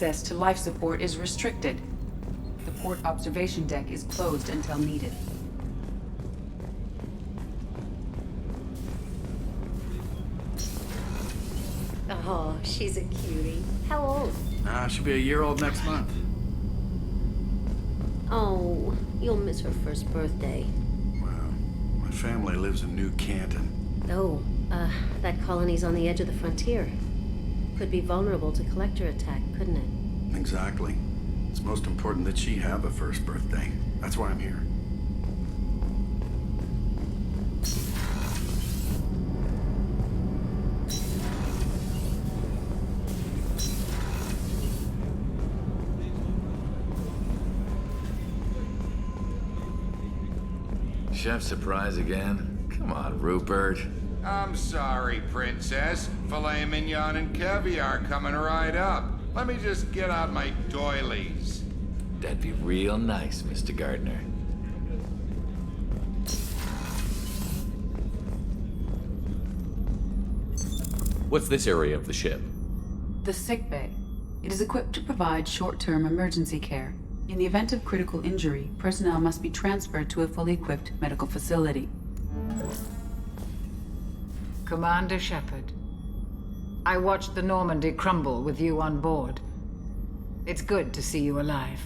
Access to life support is restricted. The port observation deck is closed until needed. Oh, she's a cutie. How old? She'll be a year old next month. Oh, you'll miss her first birthday. Well, my family lives in New Canton. Oh, that colony's on the edge of the frontier. Could be vulnerable to collector attack, couldn't it? Exactly. It's most important that she have a first birthday. That's why I'm here. Chef surprise again? Come on, Rupert. I'm sorry, Princess. Filet mignon and caviar coming right up. Let me just get out my doilies. That'd be real nice, Mr. Gardner. What's this area of the ship? The sick bay. It is equipped to provide short-term emergency care. In the event of critical injury, personnel must be transferred to a fully equipped medical facility. Commander Shepard, I watched the Normandy crumble with you on board. It's good to see you alive.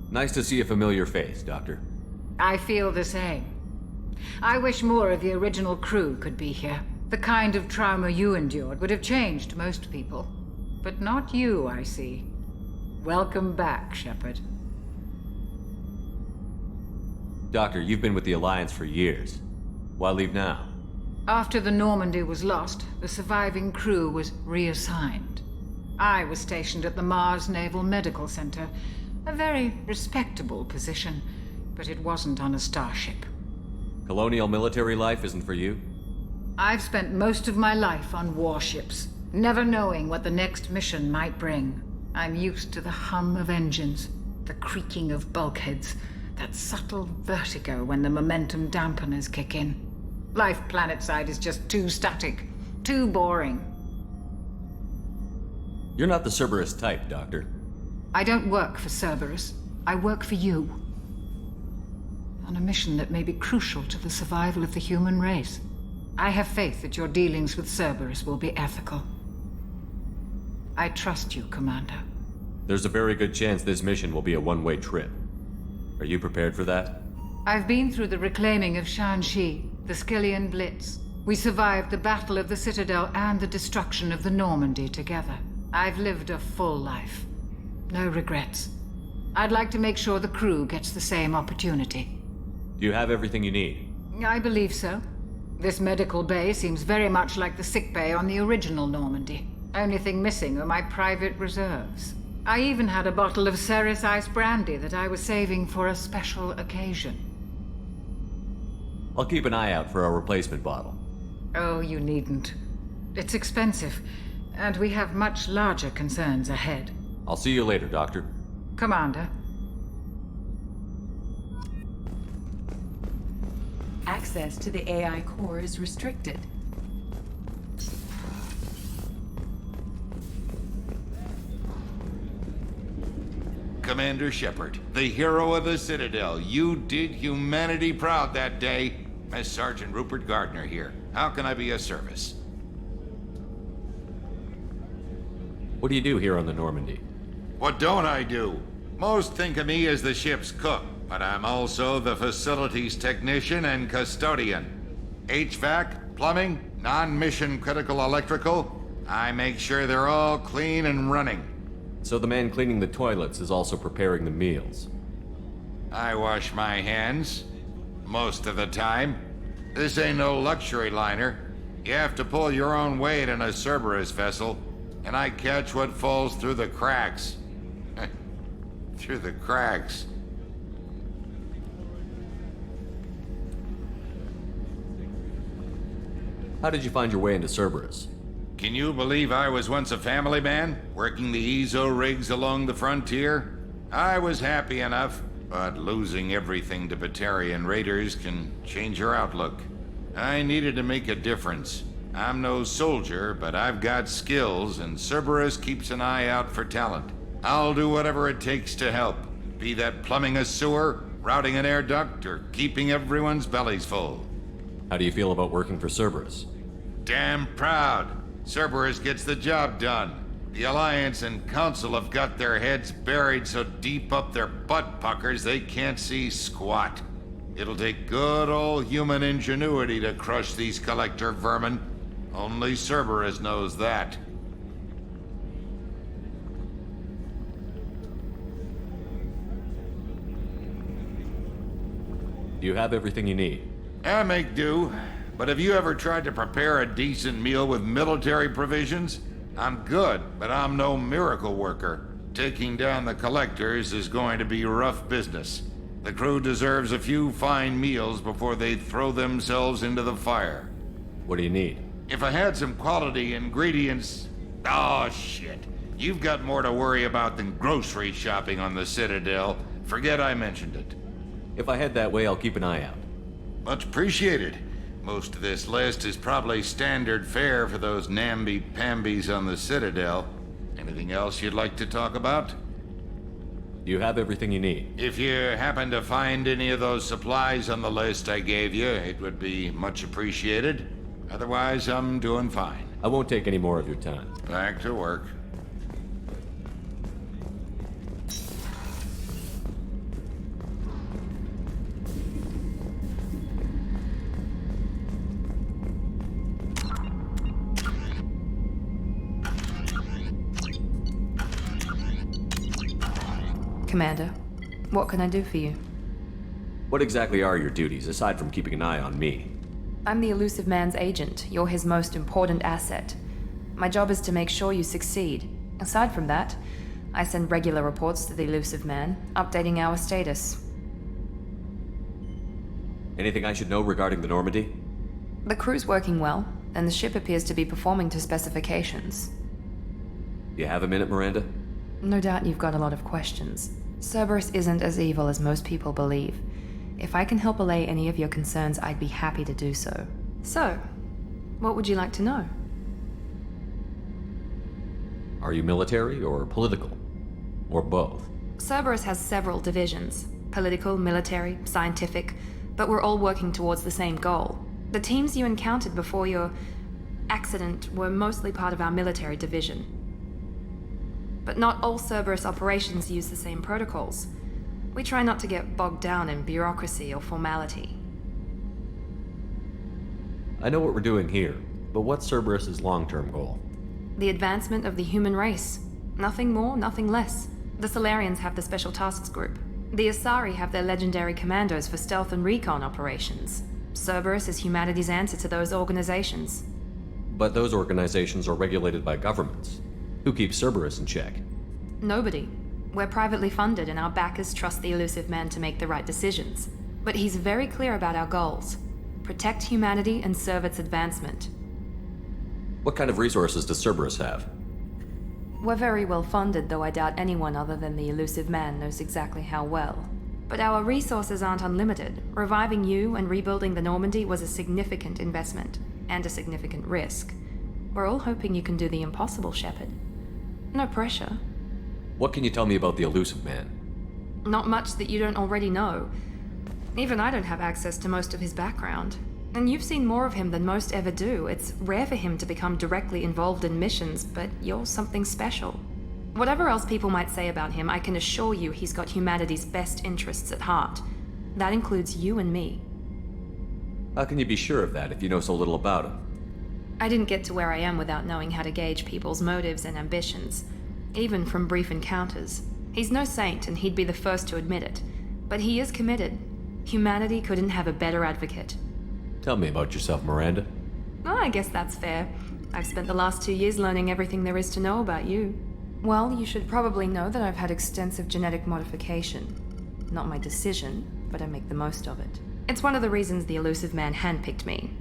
Nice to see a familiar face, Doctor. I feel the same. I wish more of the original crew could be here. The kind of trauma you endured would have changed most people. But not you, I see. Welcome back, Shepard. Doctor, you've been with the Alliance for years. Why leave now? After the Normandy was lost, the surviving crew was reassigned. I was stationed at the Mars Naval Medical Center, a very respectable position, but it wasn't on a starship. Colonial military life isn't for you? I've spent most of my life on warships, never knowing what the next mission might bring. I'm used to the hum of engines, the creaking of bulkheads, that subtle vertigo when the momentum dampeners kick in. Life planetside is just too static, too boring. You're not the Cerberus type, Doctor. I don't work for Cerberus. I work for you. On a mission that may be crucial to the survival of the human race. I have faith that your dealings with Cerberus will be ethical. I trust you, Commander. There's a very good chance this mission will be a one-way trip. Are you prepared for that? I've been through the reclaiming of Shanxi, the Skillian Blitz. We survived the Battle of the Citadel and the destruction of the Normandy together. I've lived a full life. No regrets. I'd like to make sure the crew gets the same opportunity. Do you have everything you need? I believe so. This medical bay seems very much like the sick bay on the original Normandy. Only thing missing are my private reserves. I even had a bottle of Ceres Ice brandy that I was saving for a special occasion. I'll keep an eye out for a replacement bottle. Oh, you needn't. It's expensive, and we have much larger concerns ahead. I'll see you later, Doctor. Commander. Access to the AI core is restricted. Commander Shepard, the hero of the Citadel. You did humanity proud that day. As Sergeant Rupert Gardner here. How can I be of service? What do you do here on the Normandy? What don't I do? Most think of me as the ship's cook, but I'm also the facilities technician and custodian. HVAC, plumbing, non-mission critical electrical. I make sure they're all clean and running. So the man cleaning the toilets is also preparing the meals. I wash my hands. Most of the time. This ain't no luxury liner. You have to pull your own weight in a Cerberus vessel, and I catch what falls through the cracks. Through the cracks. How did you find your way into Cerberus? Can you believe I was once a family man, working the EZO rigs along the frontier? I was happy enough, but losing everything to Batarian raiders can change your outlook. I needed to make a difference. I'm no soldier, but I've got skills, and Cerberus keeps an eye out for talent. I'll do whatever it takes to help. Be that plumbing a sewer, routing an air duct, or keeping everyone's bellies full. How do you feel about working for Cerberus? Damn proud. Cerberus gets the job done. The Alliance and Council have got their heads buried so deep up their butt puckers they can't see squat. It'll take good old human ingenuity to crush these collector vermin. Only Cerberus knows that. Do you have everything you need? I make do, but have you ever tried to prepare a decent meal with military provisions? I'm good, but I'm no miracle worker. Taking down the collectors is going to be rough business. The crew deserves a few fine meals before they throw themselves into the fire. What do you need? If I had some quality ingredients... Oh, shit. You've got more to worry about than grocery shopping on the Citadel. Forget I mentioned it. If I head that way, I'll keep an eye out. Much appreciated. Most of this list is probably standard fare for those namby-pambies on the Citadel. Anything else you'd like to talk about? Do you have everything you need? If you happen to find any of those supplies on the list I gave you, it would be much appreciated. Otherwise, I'm doing fine. I won't take any more of your time. Back to work. Commander, what can I do for you? What exactly are your duties, aside from keeping an eye on me? I'm the Elusive Man's agent. You're his most important asset. My job is to make sure you succeed. Aside from that, I send regular reports to the Elusive Man, updating our status. Anything I should know regarding the Normandy? The crew's working well, and the ship appears to be performing to specifications. Do you have a minute, Miranda? No doubt you've got a lot of questions. Cerberus isn't as evil as most people believe. If I can help allay any of your concerns, I'd be happy to do so. So, what would you like to know? Are you military or political? Or both? Cerberus has several divisions. Political, military, scientific, but we're all working towards the same goal. The teams you encountered before your accident were mostly part of our military division. But not all Cerberus operations use the same protocols. We try not to get bogged down in bureaucracy or formality. I know what we're doing here, but what's Cerberus's long-term goal? The advancement of the human race. Nothing more, nothing less. The Solarians have the Special Tasks Group. The Asari have their legendary commandos for stealth and recon operations. Cerberus is humanity's answer to those organizations. But those organizations are regulated by governments. Who keeps Cerberus in check? Nobody. We're privately funded and our backers trust the Elusive Man to make the right decisions. But he's very clear about our goals. Protect humanity and serve its advancement. What kind of resources does Cerberus have? We're very well funded, though I doubt anyone other than the Elusive Man knows exactly how well. But our resources aren't unlimited. Reviving you and rebuilding the Normandy was a significant investment, and a significant risk. We're all hoping you can do the impossible, Shepard. No pressure. What can you tell me about the Elusive Man? Not much that you don't already know. Even I don't have access to most of his background. And you've seen more of him than most ever do. It's rare for him to become directly involved in missions, but you're something special. Whatever else people might say about him, I can assure you he's got humanity's best interests at heart. That includes you and me. How can you be sure of that if you know so little about him? I didn't get to where I am without knowing how to gauge people's motives and ambitions, even from brief encounters. He's no saint, and he'd be the first to admit it. But he is committed. Humanity couldn't have a better advocate. Tell me about yourself, Miranda. Oh, I guess that's fair. I've spent the last 2 years learning everything there is to know about you. Well, you should probably know that I've had extensive genetic modification. Not my decision, but I make the most of it. It's one of the reasons the Elusive Man handpicked me.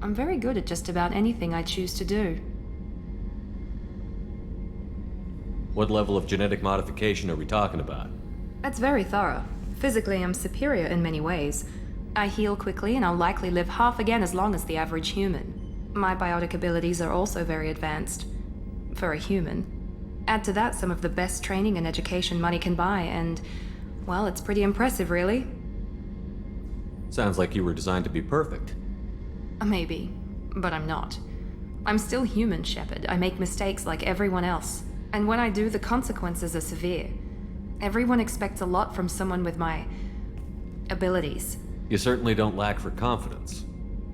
I'm very good at just about anything I choose to do. What level of genetic modification are we talking about? That's very thorough. Physically, I'm superior in many ways. I heal quickly, and I'll likely live half again as long as the average human. My biotic abilities are also very advanced. For a human. Add to that some of the best training and education money can buy, and, well, it's pretty impressive, really. Sounds like you were designed to be perfect. Maybe, but I'm not. I'm still human, Shepard. I make mistakes like everyone else. And when I do, the consequences are severe. Everyone expects a lot from someone with my abilities. You certainly don't lack for confidence.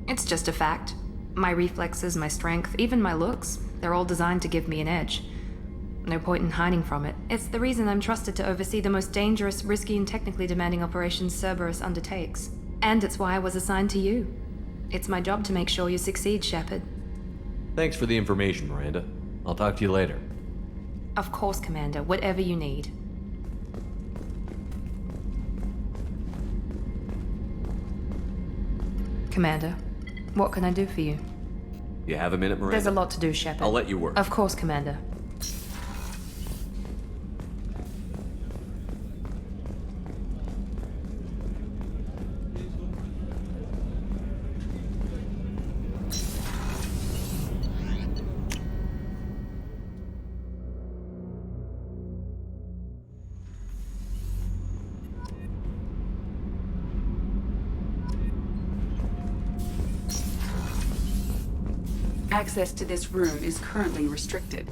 It's just a fact. My reflexes, my strength, even my looks, they're all designed to give me an edge. No point in hiding from it. It's the reason I'm trusted to oversee the most dangerous, risky, and technically demanding operations Cerberus undertakes. And it's why I was assigned to you. It's my job to make sure you succeed, Shepard. Thanks for the information, Miranda. I'll talk to you later. Of course, Commander. Whatever you need. Commander, what can I do for you? You have a minute, Miranda? There's a lot to do, Shepard. I'll let you work. Of course, Commander. Access to this room is currently restricted.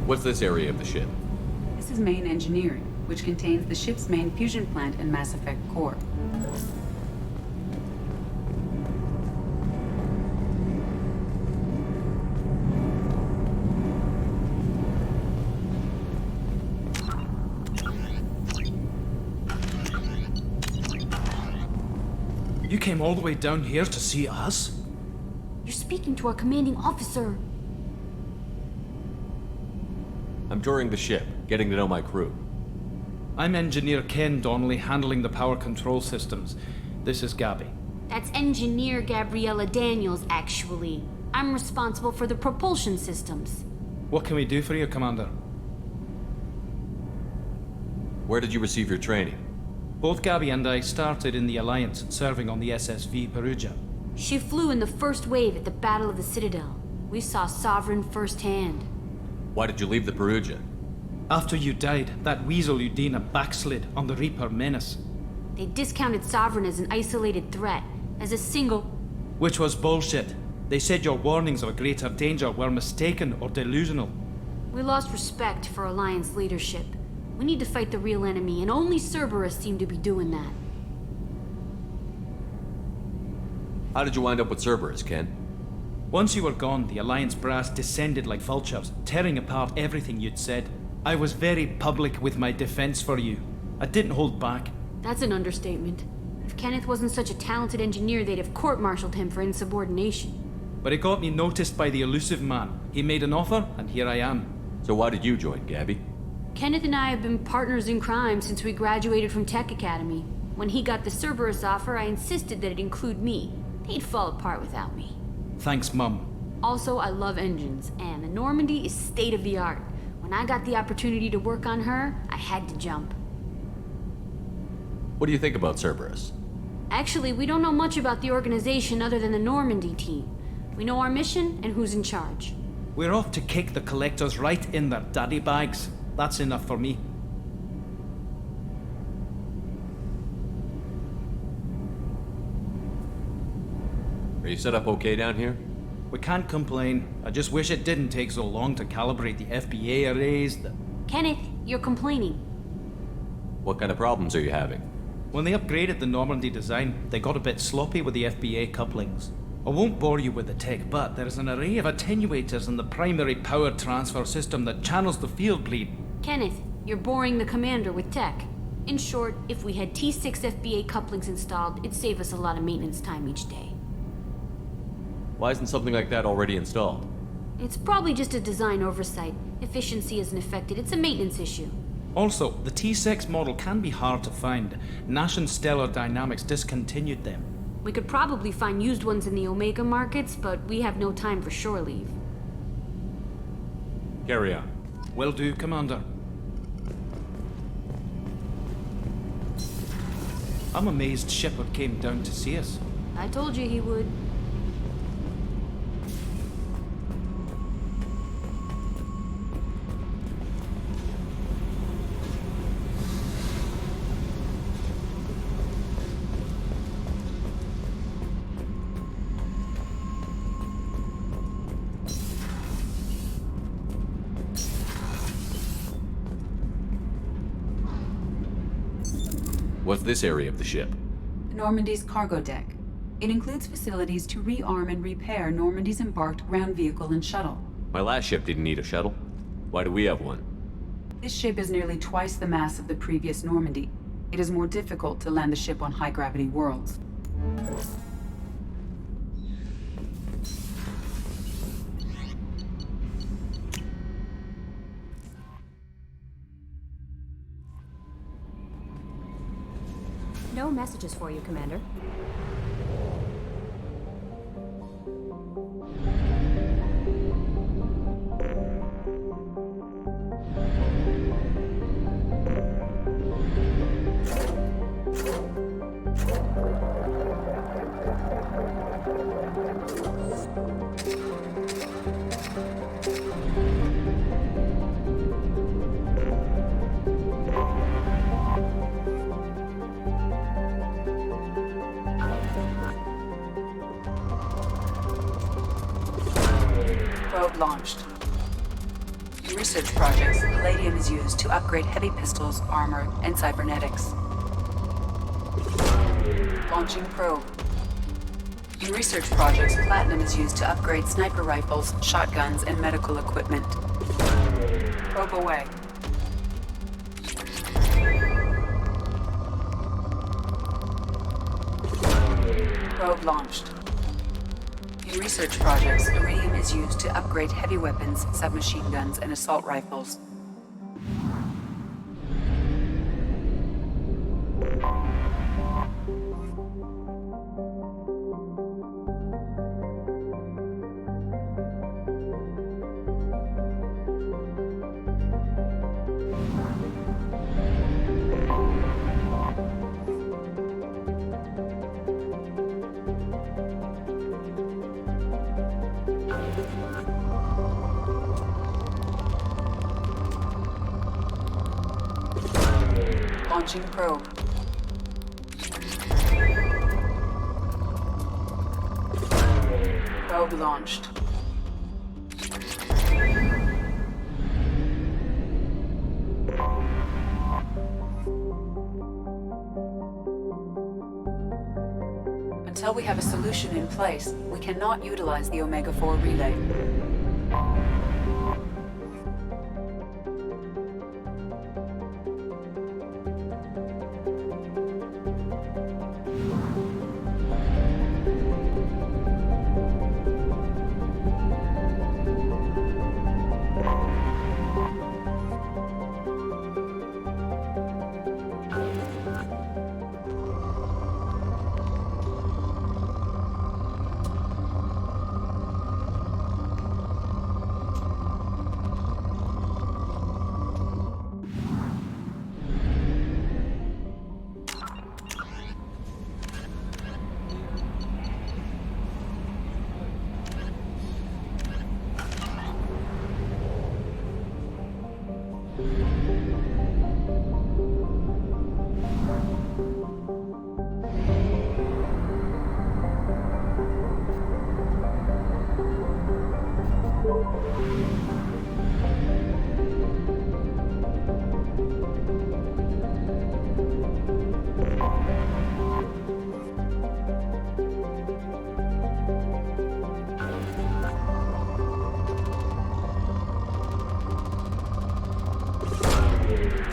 What's this area of the ship? This is main engineering, which contains the ship's main fusion plant and Mass Effect core. You came all the way down here to see us? You're speaking to our commanding officer. I'm touring the ship, getting to know my crew. I'm Engineer Ken Donnelly, handling the power control systems. This is Gabby. That's Engineer Gabriella Daniels, actually. I'm responsible for the propulsion systems. What can we do for you, Commander? Where did you receive your training? Both Gabby and I started in the Alliance, serving on the SSV Perugia. She flew in the first wave at the Battle of the Citadel. We saw Sovereign firsthand. Why did you leave the Perugia? After you died, that weasel Udina backslid on the Reaper menace. They discounted Sovereign as an isolated threat, as a single... Which was bullshit. They said your warnings of a greater danger were mistaken or delusional. We lost respect for Alliance leadership. We need to fight the real enemy, and only Cerberus seemed to be doing that. How did you wind up with Cerberus, Ken? Once you were gone, the Alliance brass descended like vultures, tearing apart everything you'd said. I was very public with my defense for you. I didn't hold back. That's an understatement. If Kenneth wasn't such a talented engineer, they'd have court-martialed him for insubordination. But it got me noticed by the elusive man. He made an offer, and here I am. So why did you join, Gabby? Kenneth and I have been partners in crime since we graduated from Tech Academy. When he got the Cerberus offer, I insisted that it include me. They'd fall apart without me. Thanks, Mum. Also, I love engines, and the Normandy is state-of-the-art. When I got the opportunity to work on her, I had to jump. What do you think about Cerberus? Actually, we don't know much about the organization other than the Normandy team. We know our mission and who's in charge. We're off to kick the collectors right in their daddy bags. That's enough for me. Are you set up okay down here? We can't complain. I just wish it didn't take so long to calibrate the FBA arrays. Kenneth, you're complaining. What kind of problems are you having? When they upgraded the Normandy design, they got a bit sloppy with the FBA couplings. I won't bore you with the tech, but there's an array of attenuators in the primary power transfer system that channels the field bleed. Kenneth, you're boring the commander with tech. In short, if we had T6 FBA couplings installed, it'd save us a lot of maintenance time each day. Why isn't something like that already installed? It's probably just a design oversight. Efficiency isn't affected, it's a maintenance issue. Also, the T6 model can be hard to find. Nash and Stellar Dynamics discontinued them. We could probably find used ones in the Omega markets, but we have no time for shore leave. Carry on. Will do, Commander. I'm amazed Shepard came down to see us. I told you he would. What's this area of the ship? Normandy's cargo deck. It includes facilities to rearm and repair Normandy's embarked ground vehicle and shuttle. My last ship didn't need a shuttle. Why do we have one? This ship is nearly twice the mass of the previous Normandy. It is more difficult to land the ship on high-gravity worlds. No messages for you, Commander. Probe launched. In research projects, palladium is used to upgrade heavy pistols, armor, and cybernetics. Launching probe. In research projects, platinum is used to upgrade sniper rifles, shotguns, and medical equipment. Probe away. Probe launched. In research projects, iridium is used to upgrade heavy weapons, submachine guns, and assault rifles. Launching probe. Probe launched. Until we have a solution in place, we cannot utilize the Omega-4 relay.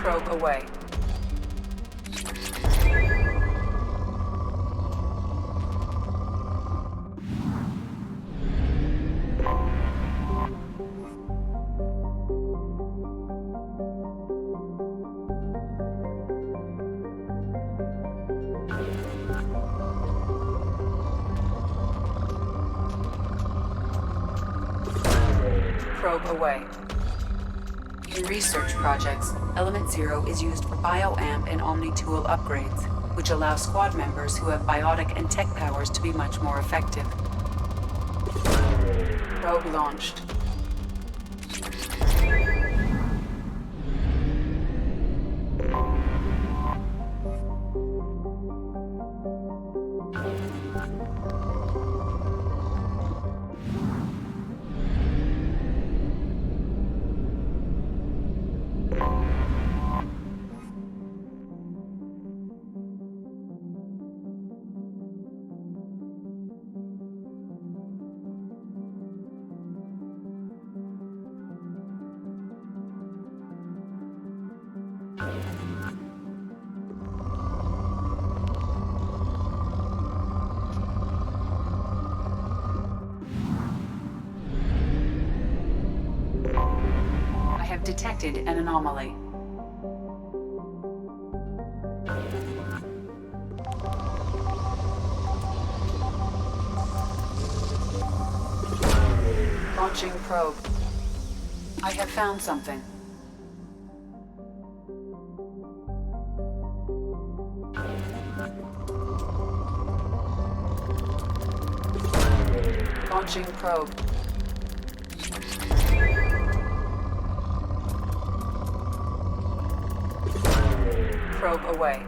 Probe away. Probe away. In research projects, Element Zero is used for bioamp and omni-tool upgrades, which allow squad members who have biotic and tech powers to be much more effective. Probe launched. I have detected an anomaly. Launching probe. I have found something. Launching probe. Probe away.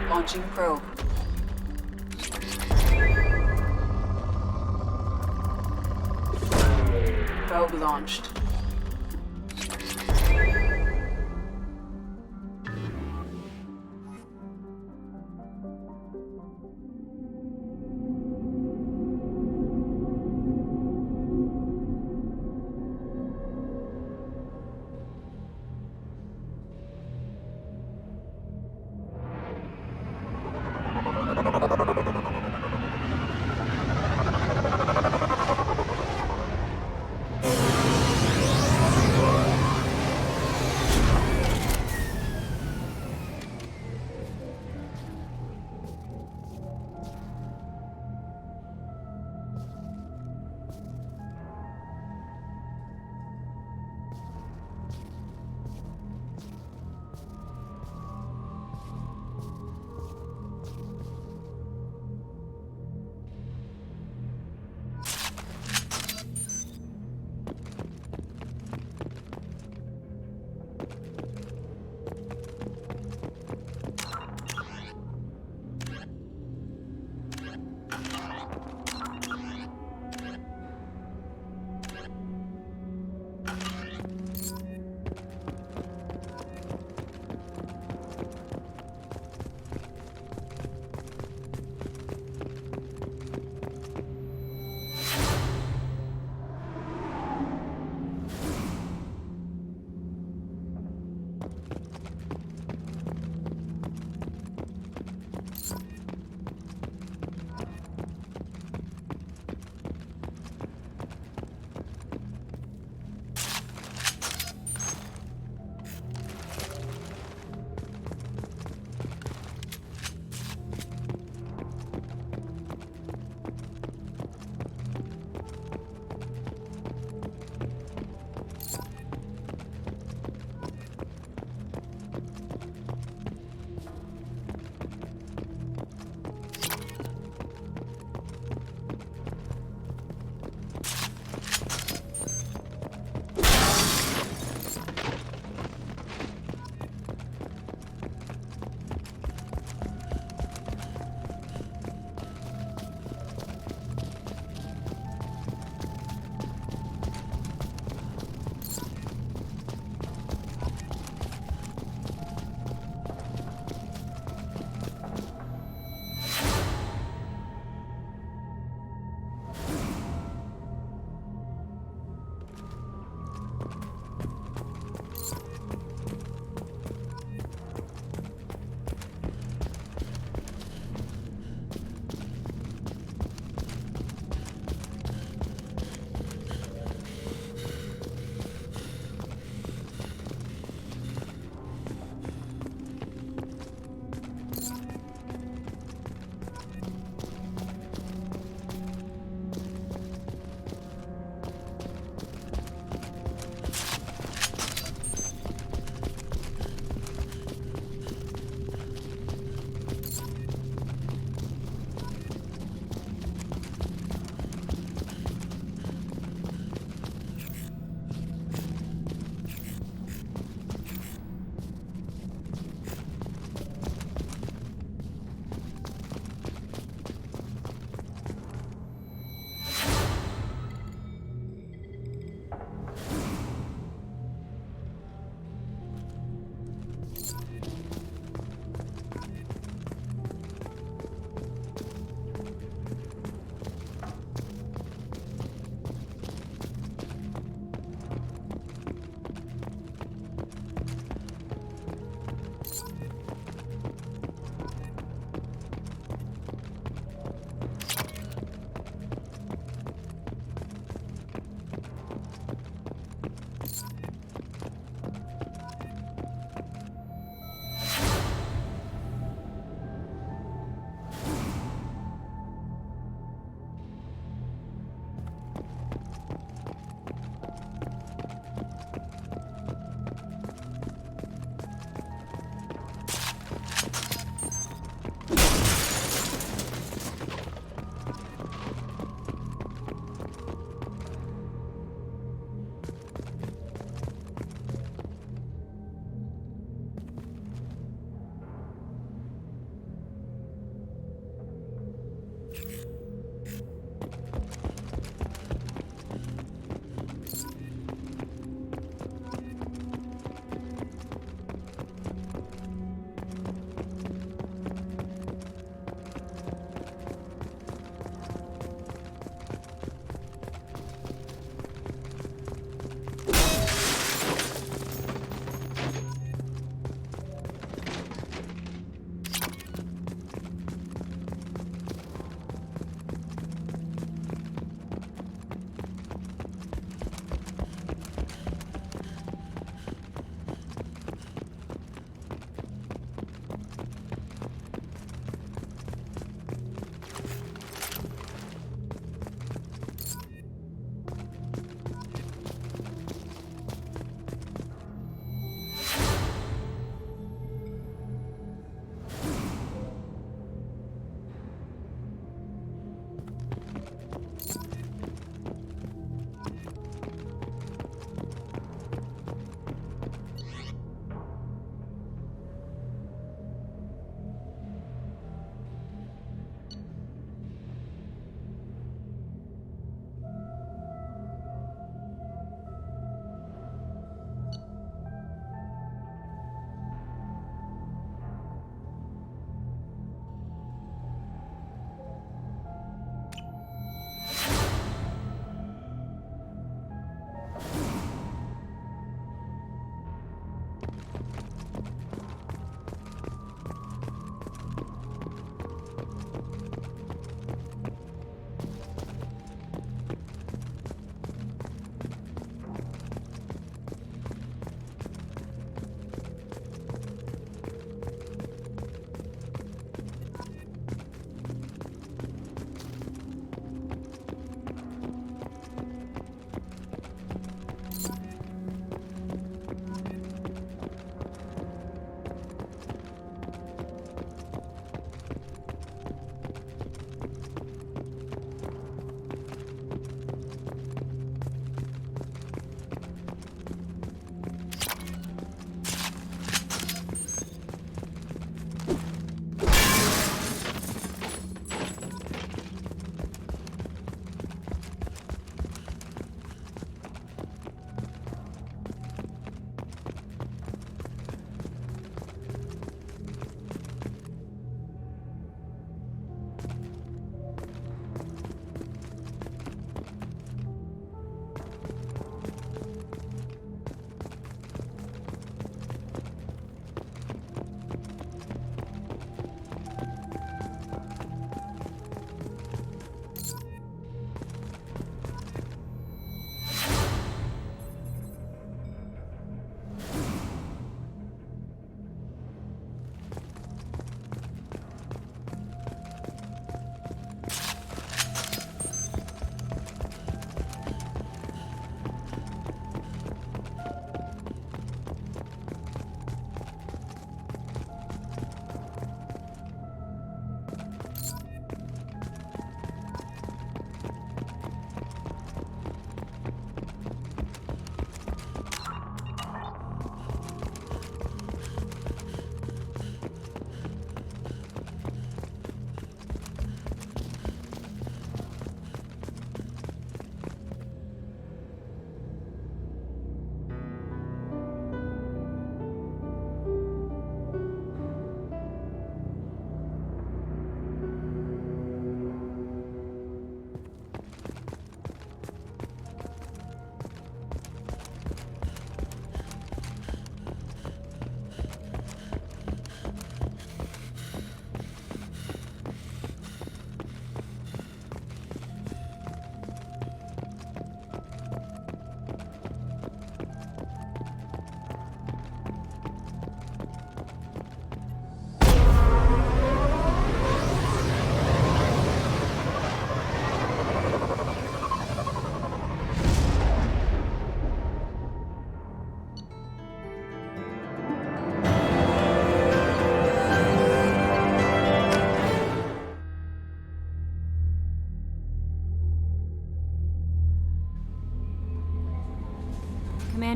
Launching probe. Probe launched.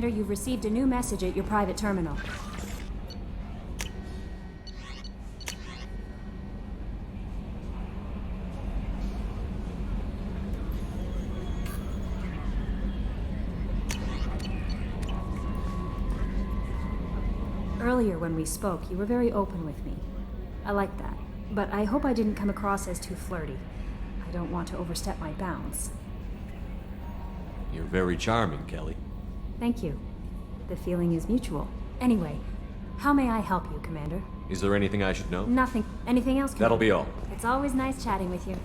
Commander, you've received a new message at your private terminal. Earlier when we spoke, you were very open with me. I like that, but I hope I didn't come across as too flirty. I don't want to overstep my bounds. You're very charming, Kelly. Thank you. The feeling is mutual. Anyway, how may I help you, Commander? Is there anything I should know? Nothing. Anything else, Commander? That'll be all. It's always nice chatting with you.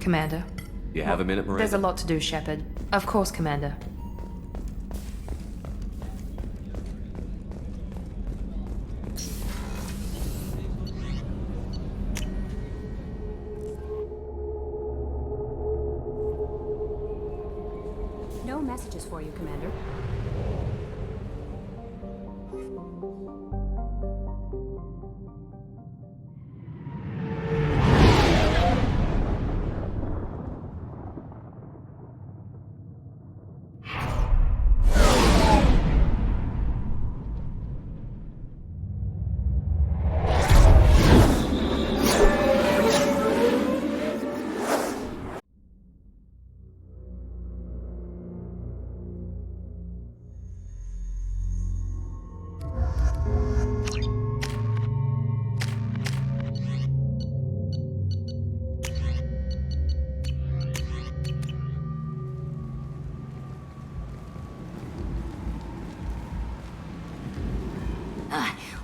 Commander. You have a minute, Miranda? There's a lot to do, Shepard. Of course, Commander. No messages for you, Commander.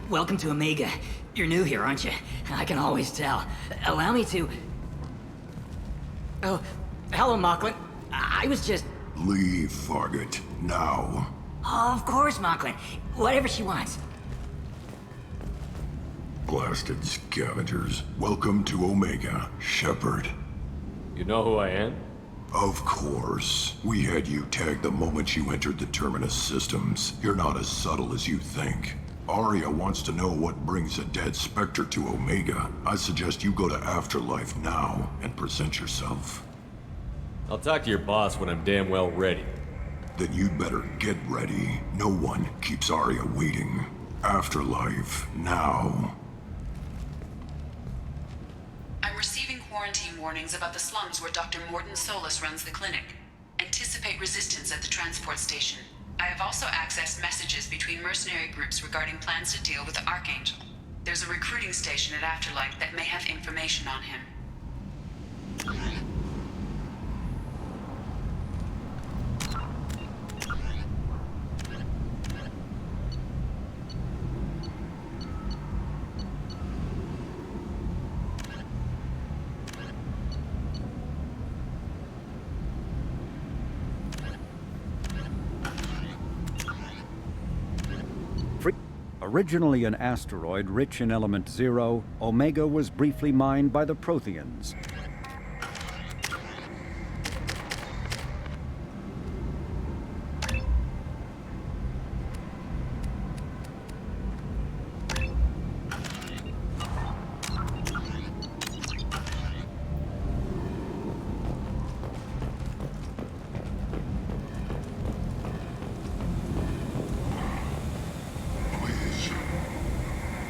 Welcome to Omega. You're new here, aren't you? I can always tell. Allow me to... Oh, hello, Mocklin. I was just... Leave, Fargate. Now. Oh, of course, Mocklin. Whatever she wants. Blasted scavengers. Welcome to Omega, Shepard. You know who I am? Of course. We had you tagged the moment you entered the Terminus systems. You're not as subtle as you think. Arya wants to know what brings a dead Spectre to Omega. I suggest you go to Afterlife now and present yourself. I'll talk to your boss when I'm damn well ready. Then you'd better get ready. No one keeps Arya waiting. Afterlife now. I'm receiving quarantine warnings about the slums where Dr. Mordin Solus runs the clinic. Anticipate resistance at the transport station. I have also accessed messages between mercenary groups regarding plans to deal with the Archangel. There's a recruiting station at Afterlife that may have information on him. Originally an asteroid rich in element 0, Omega was briefly mined by the Protheans.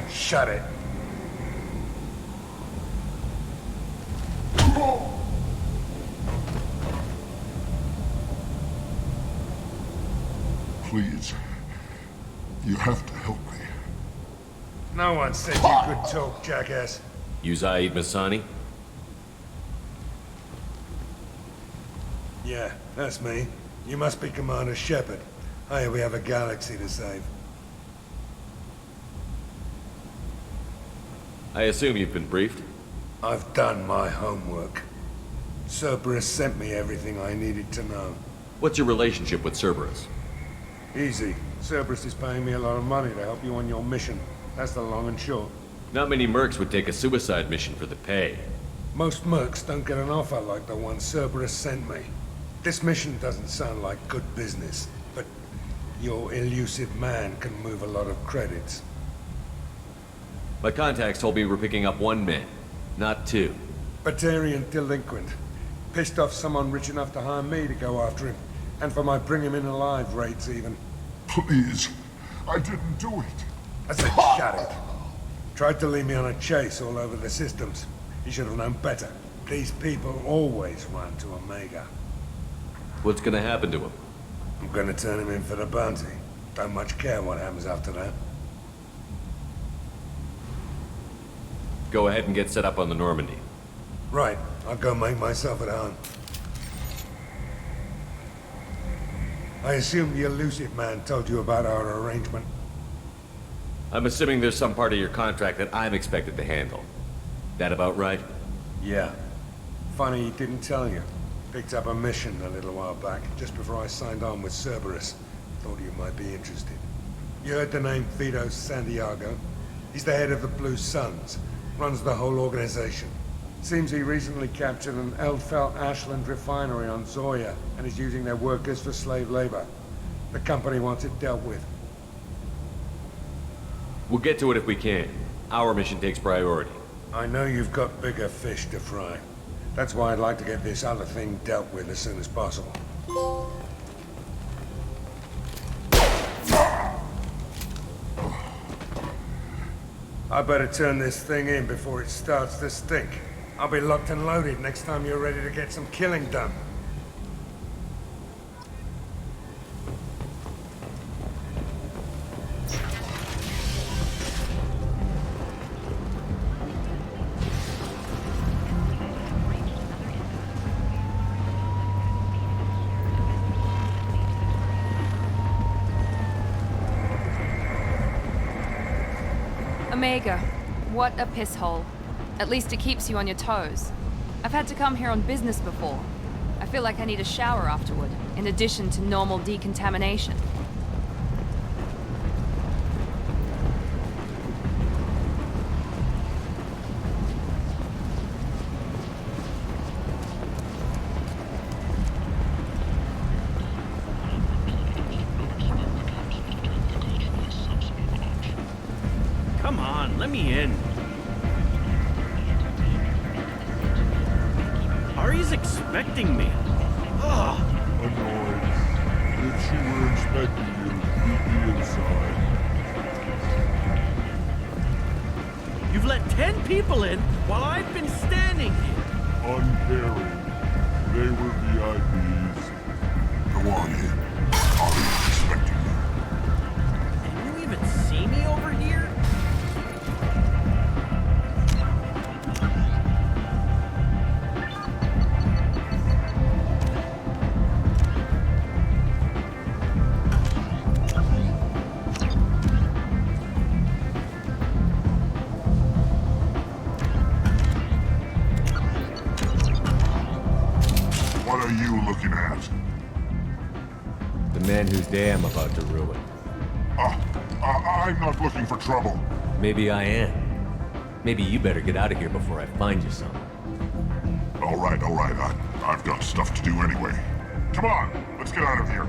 Shut it. please. You have to help me. No one said you could talk, jackass. You Zaid Masani? Yeah, that's me. You must be Commander Shepard. Hey, we have a galaxy to save. I assume you've been briefed? I've done my homework. Cerberus sent me everything I needed to know. What's your relationship with Cerberus? Easy. Cerberus is paying me a lot of money to help you on your mission. That's the long and short. Not many mercs would take a suicide mission for the pay. Most mercs don't get an offer like the one Cerberus sent me. This mission doesn't sound like good business, but your elusive man can move a lot of credits. My contacts told me we're picking up one man, not two. Batarian delinquent. Pissed off someone rich enough to hire me to go after him. And for my bring him in alive rates even. Please, I didn't do it. I said shut it. Tried to lead me on a chase all over the systems. He should have known better. These people always run to Omega. What's gonna happen to him? I'm gonna turn him in for the bounty. Don't much care what happens after that. Go ahead and get set up on the Normandy. Right, I'll go make myself at home. I assume the elusive man told you about our arrangement. I'm assuming there's some part of your contract that I'm expected to handle. That about right? Yeah. Funny he didn't tell you. Picked up a mission a little while back, just before I signed on with Cerberus. Thought you might be interested. You heard the name Vito Santiago? He's the head of the Blue Suns. Runs the whole organization. Seems he recently captured an Eldfell Ashland refinery on Zoya and is using their workers for slave labor. The company wants it dealt with. We'll get to it if we can. Our mission takes priority. I know you've got bigger fish to fry. That's why I'd like to get this other thing dealt with as soon as possible. I better turn this thing in before it starts to stink. I'll be locked and loaded next time you're ready to get some killing done. Omega, what a piss hole. At least it keeps you on your toes. I've had to come here on business before. I feel like I need a shower afterward, in addition to normal decontamination. Come on, let me in. Ari's expecting me. Ugh. Annoyed. If she were expecting you, you'd be inside. You've let 10 people in while I've been standing here. Uncaring. They were VIPs. Go on in. Ari's expecting you. Can you even see me over here? What are you looking at? The man whose day I'm about to ruin. I'm not looking for trouble. Maybe I am. Maybe you better get out of here before I find you some. All right. I've got stuff to do anyway. Come on, let's get out of here.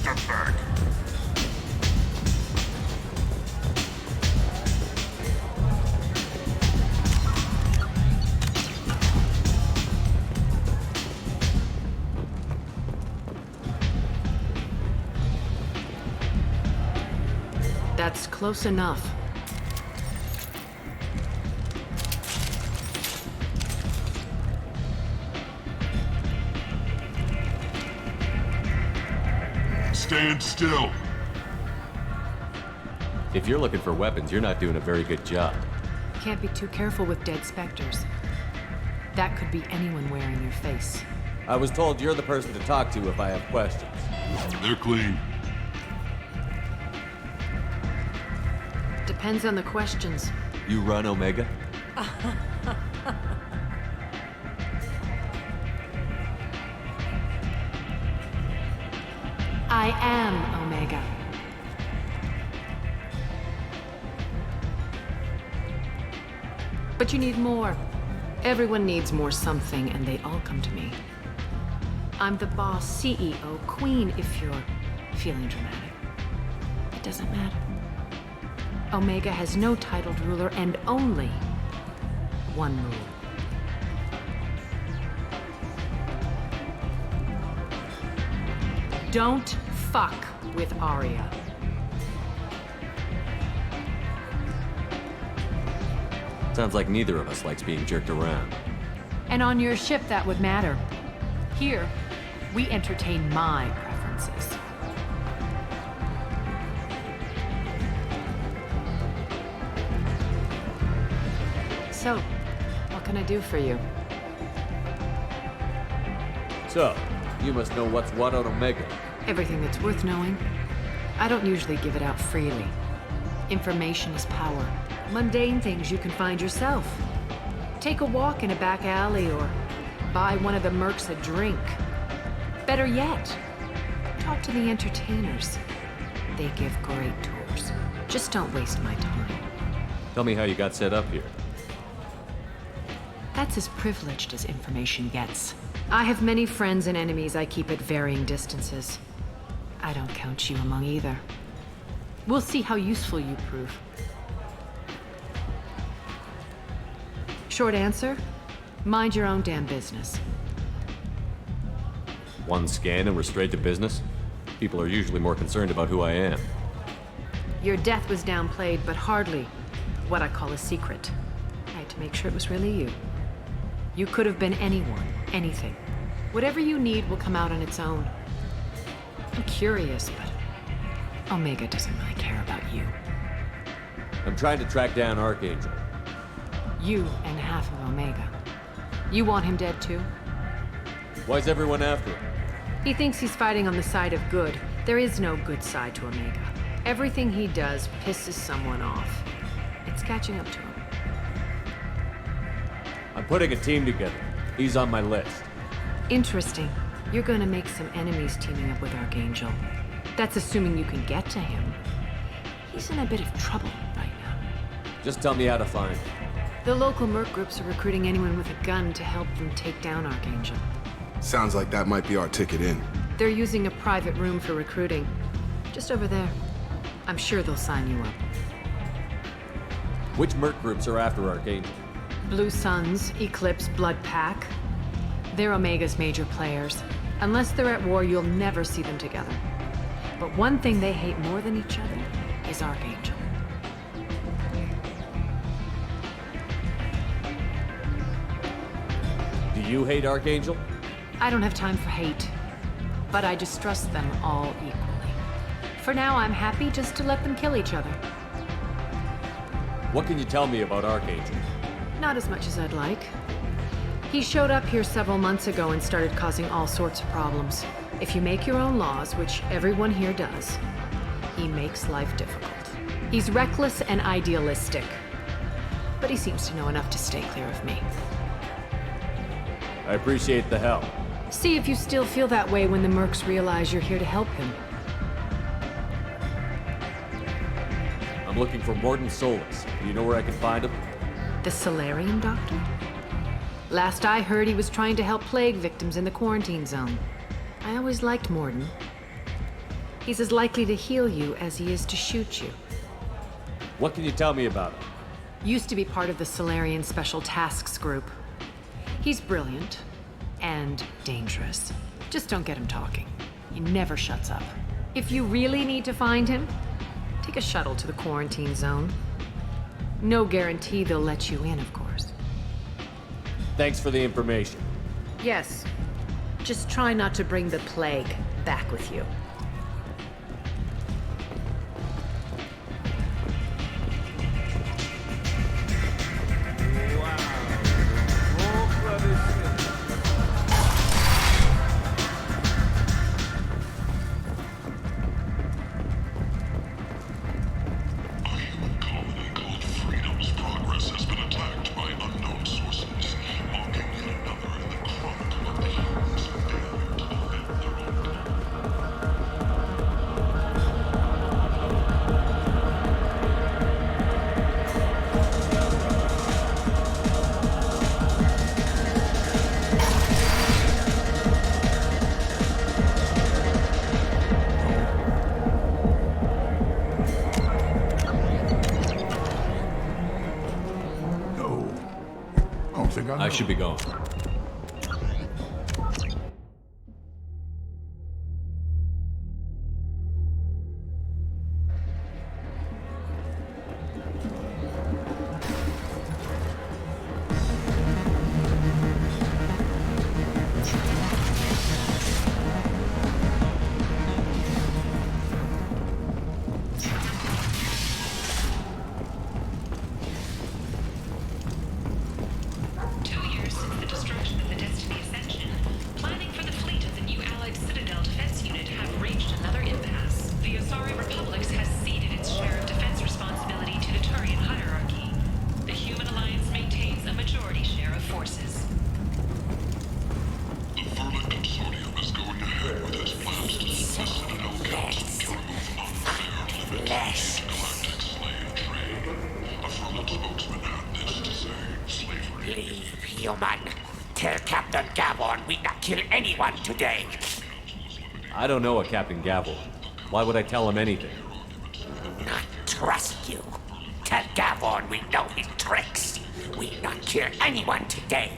Step back. That's close enough. Stand still. If you're looking for weapons, you're not doing a very good job. Can't be too careful with dead specters. That could be anyone wearing your face. I was told you're the person to talk to if I have questions. They're clean. Depends on the questions. You run Omega? I am Omega. But you need more. Everyone needs more something, and they all come to me. I'm the boss, CEO, queen, if you're feeling dramatic. It doesn't matter. Omega has no titled ruler and only one rule. Don't fuck with Arya. Sounds like neither of us likes being jerked around. And on your ship, that would matter. Here, we entertain my preferences. So, what can I do for you? So, you must know what's what on Omega. Everything that's worth knowing. I don't usually give it out freely. Information is power. Mundane things you can find yourself. Take a walk in a back alley or buy one of the mercs a drink. Better yet, talk to the entertainers. They give great tours. Just don't waste my time. Tell me how you got set up here. That's as privileged as information gets. I have many friends and enemies I keep at varying distances. I don't count you among either. We'll see how useful you prove. Short answer, mind your own damn business. One scan and we're straight to business? People are usually more concerned about who I am. Your death was downplayed, but hardly what I call a secret. I had to make sure it was really you. You could have been anyone, anything. Whatever you need will come out on its own. I'm curious, but Omega doesn't really care about you. I'm trying to track down Archangel. You and half of Omega. You want him dead too? Why's everyone after him? He thinks he's fighting on the side of good. There is no good side to Omega. Everything he does pisses someone off. It's catching up to him. I'm putting a team together. He's on my list. Interesting. You're gonna make some enemies teaming up with Archangel. That's assuming you can get to him. He's in a bit of trouble right now. Just tell me how to find him. The local merc groups are recruiting anyone with a gun to help them take down Archangel. Sounds like that might be our ticket in. They're using a private room for recruiting. Just over there. I'm sure they'll sign you up. Which merc groups are after Archangel? Blue Suns, Eclipse, Blood Pack. They're Omega's major players. Unless they're at war, you'll never see them together. But one thing they hate more than each other is Archangel. Do you hate Archangel? I don't have time for hate, but I distrust them all equally. For now, I'm happy just to let them kill each other. What can you tell me about Archangel? Not as much as I'd like. He showed up here several months ago and started causing all sorts of problems. If you make your own laws, which everyone here does, he makes life difficult. He's reckless and idealistic, but he seems to know enough to stay clear of me. I appreciate the help. See if you still feel that way when the mercs realize you're here to help him. I'm looking for Morden Solus. Do you know where I can find him? The Solarian Doctor? Last I heard, he was trying to help plague victims in the quarantine zone. I always liked Morden. He's as likely to heal you as he is to shoot you. What can you tell me about him? Used to be part of the Solarian Special Tasks Group. He's brilliant and dangerous. Just don't get him talking. He never shuts up. If you really need to find him, take a shuttle to the quarantine zone. No guarantee they'll let you in, of course. Thanks for the information. Yes. Just try not to bring the plague back with you. I should be going. Tell Captain Gavon we not kill anyone today. I don't know a Captain Gavel. Why would I tell him anything? Not trust you. Tell Gavon we know his tricks. We not kill anyone today.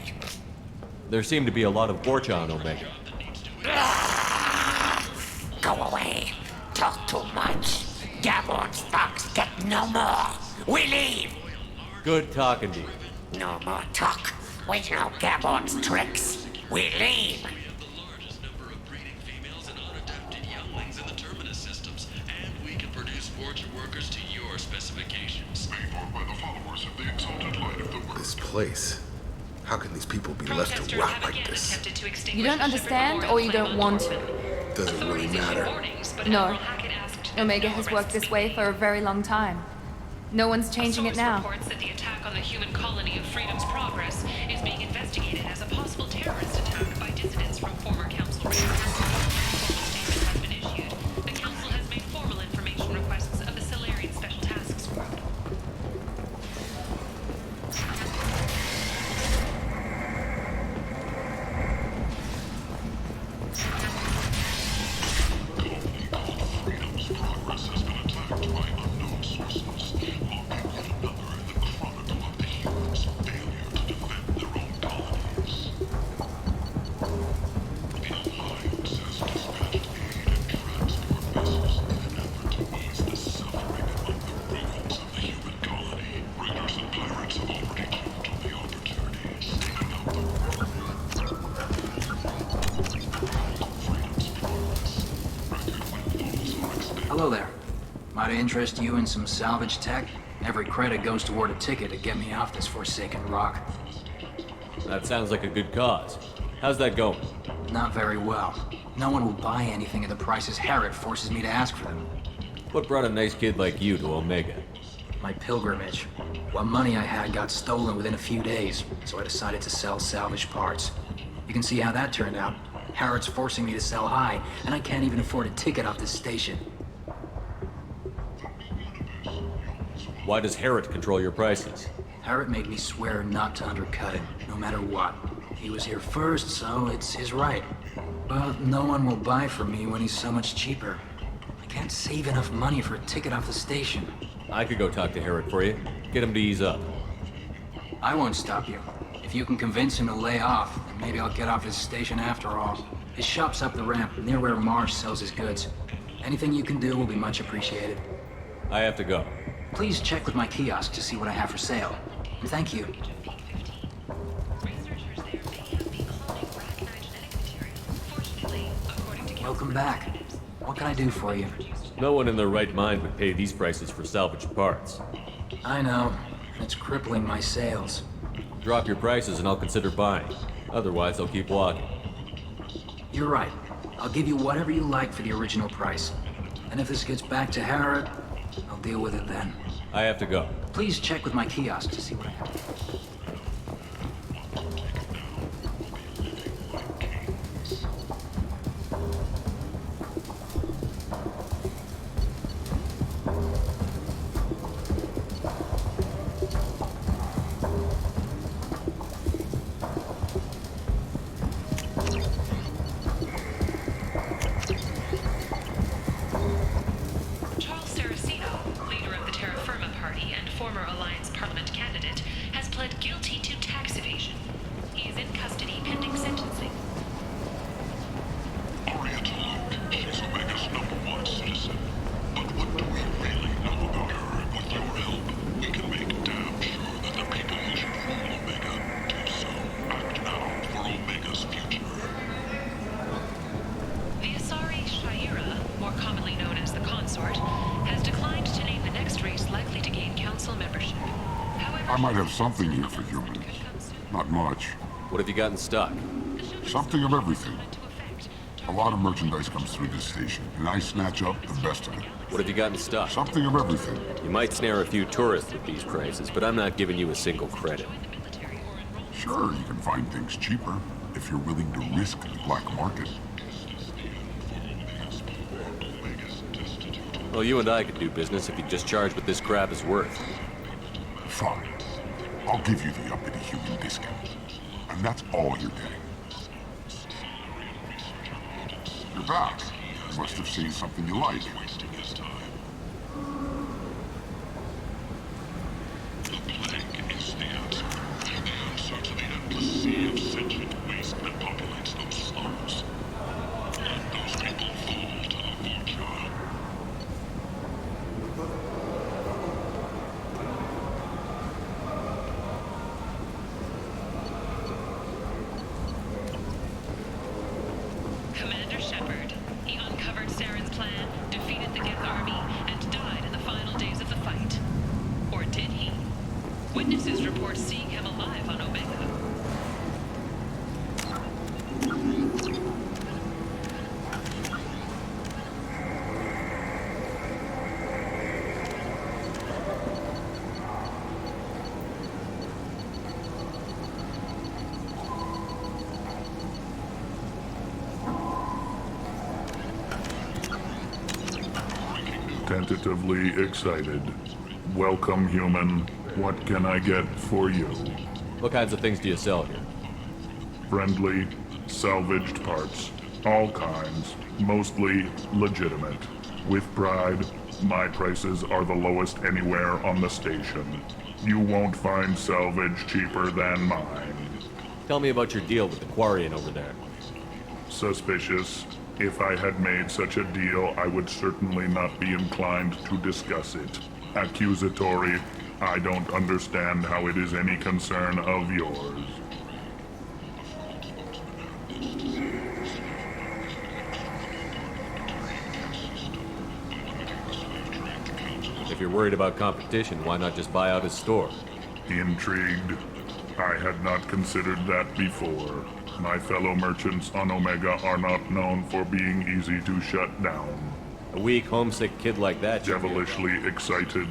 There seem to be a lot of Borcha on Omega. Go away. Talk too much. Gavon's thugs get no more. We leave. Good talking to you. No more talk. We know Gavon's tricks. We leave. This place. How can these people be left to rot like this? You don't understand, or you don't want to? Doesn't really matter. No. Omega has worked this way for a very long time. No one's changing it now. Reports that the attack on the human colony of Freedom's Progress is being investigated as a possible terrorist attack by dissidents from former council ranks. A statement has been issued. The council has made formal information requests of the Solarian Special Tasks Group. Hello there. Might I interest you in some salvage tech? Every credit goes toward a ticket to get me off this forsaken rock. That sounds like a good cause. How's that going? Not very well. No one will buy anything at the prices Harrod forces me to ask for them. What brought a nice kid like you to Omega? My pilgrimage. What money I had got stolen within a few days, so I decided to sell salvage parts. You can see how that turned out. Harrod's forcing me to sell high, and I can't even afford a ticket off this station. Why does Harrod control your prices? Harrod made me swear not to undercut him, no matter what. He was here first, so it's his right. But no one will buy from me when he's so much cheaper. Can't save enough money for a ticket off the station. I could go talk to Herod for you. Get him to ease up. I won't stop you. If you can convince him to lay off, then maybe I'll get off his station after all. His shop's up the ramp, near where Marsh sells his goods. Anything you can do will be much appreciated. I have to go. Please check with my kiosk to see what I have for sale. And thank you. Welcome back. What can I do for you? No one in their right mind would pay these prices for salvaged parts. I know. It's crippling my sales. Drop your prices and I'll consider buying. Otherwise, I'll keep walking. You're right. I'll give you whatever you like for the original price. And if this gets back to Harrod, I'll deal with it then. I have to go. Please check with my kiosk to see what I have. I might have something here for humans. Not much. What have you got in stock? Something of everything. A lot of merchandise comes through this station, and I snatch up the best of it. What have you got in stock? Something of everything. You might snare a few tourists with these prices, but I'm not giving you a single credit. Sure, you can find things cheaper, if you're willing to risk the black market. Well, you and I could do business if you just charge what this crap is worth. Fine. I'll give you the uppity human discount. And that's all you're getting. You're back. You must have seen something you like. Commander Shepard. He uncovered Saren's plan, defeated the Geth army, and died in the final days of the fight. Or did he? Witnesses report seeing him alive on Omega. Tentatively excited. Welcome, human. What can I get for you? What kinds of things do you sell here? Friendly, salvaged parts. All kinds. Mostly legitimate. With pride, my prices are the lowest anywhere on the station. You won't find salvage cheaper than mine. Tell me about your deal with the Quarian over there. Suspicious. If I had made such a deal, I would certainly not be inclined to discuss it. Accusatory. I don't understand how it is any concern of yours. If you're worried about competition, why not just buy out his store? Intrigued? I had not considered that before. My fellow merchants on Omega are not known for being easy to shut down. A weak, homesick kid like that, devilishly excited.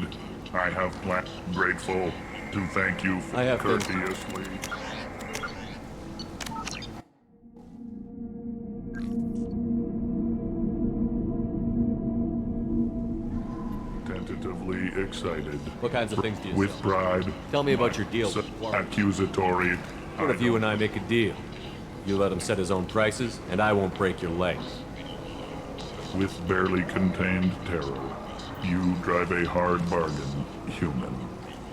I have planned. Grateful to thank you courteously. Tentatively excited. What kinds of things do you With sell? pride. Tell me about your deal. Accusatory. What if you and I make a deal? You let him set his own prices, and I won't break your legs. with barely contained terror. You drive a hard bargain, human.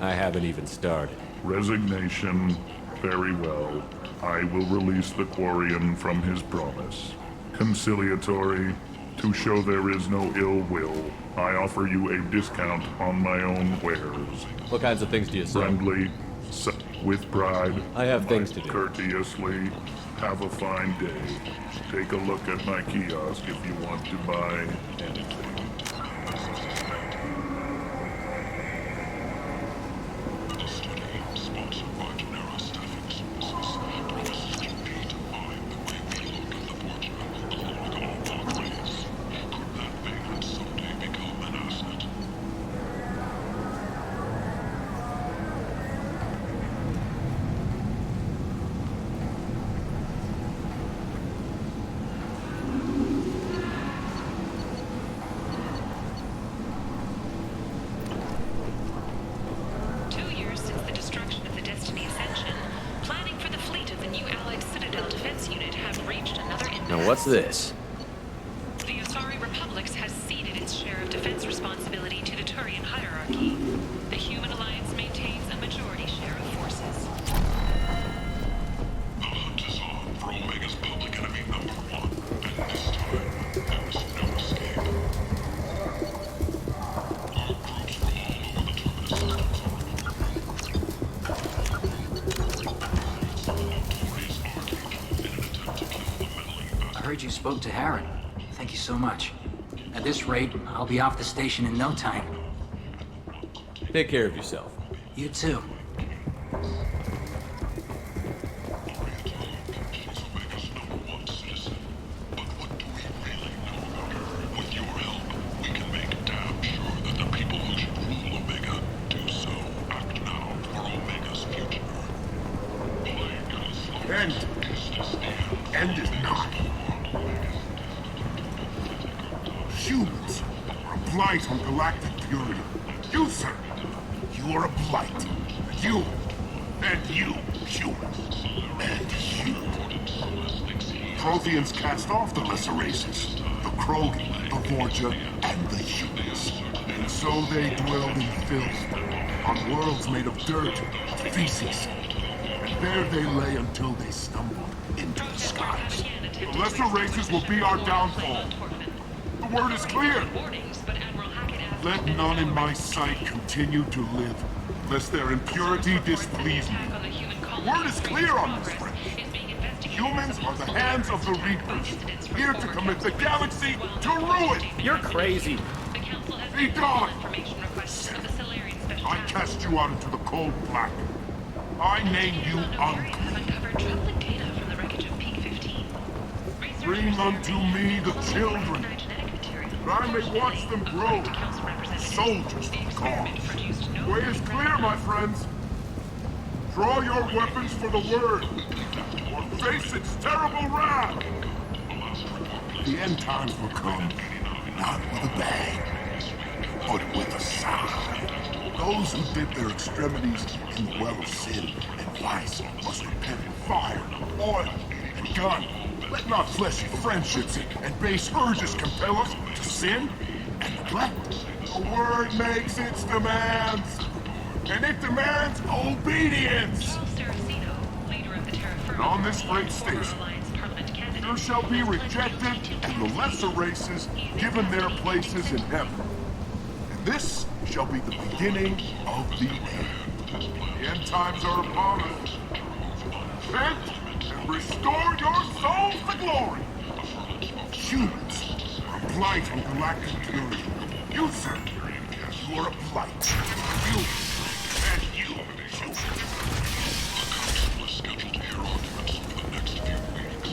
I haven't even started. Resignation. Very well. I will release the Quarian from his promise. Conciliatory. To show there is no ill will, I offer you a discount on my own wares. What kinds of things do you sell? Friendly, with pride. I have things to do. Courteously. Have a fine day. Take a look at my kiosk if you want to buy anything. Now what's this? The Asari Republics has ceded its share of defense responsibility to the Turian hierarchy. The Human Alliance maintains a majority share of forces. The hunt is on for Omega's public enemy #1, and this time, there's no escape. Our groups were all over the Terminus systems on I heard you spoke to Harren. Thank you so much. At this rate, I'll be off the station in no time. Take care of yourself. You too. End is not. Humans are a blight on galactic purity. You, sir, you are a blight. You, and you, human, and you. Protheans cast off the lesser races, the Krogan, the Vorja, and the humans. And so they dwelled in filth, on worlds made of dirt, of feces. And there they lay until they stumbled into the skies. The lesser races will be our downfall. The word is clear. Let none in my sight continue to live, lest their impurity displease me. The word is clear on this, friends. Humans are the hands of the Reapers, here to commit the galaxy to ruin. You're crazy. Be gone! I cast you out into the cold black. I name you Uncle. Bring unto me the children, that I may watch them grow, soldiers for the cause. Way is clear, my friends. Draw your weapons for the word, or face its terrible wrath. The end times will come, not with a bang, but with a sound. Those who dip their extremities in the well of sin and vice must repent with fire, oil, and gun. Let not fleshy friendships and base urges compel us to sin and neglect. The word makes its demands, and it demands obedience. And on this great station, you shall be rejected, and the lesser races given their places in heaven. And this shall be the beginning of the end. The end times are upon us. Repent and restore your souls to glory. Humans are a blight on galactic purity. You, sir, you are a blight. You and you, human. The council has scheduled air arguments for the next few weeks.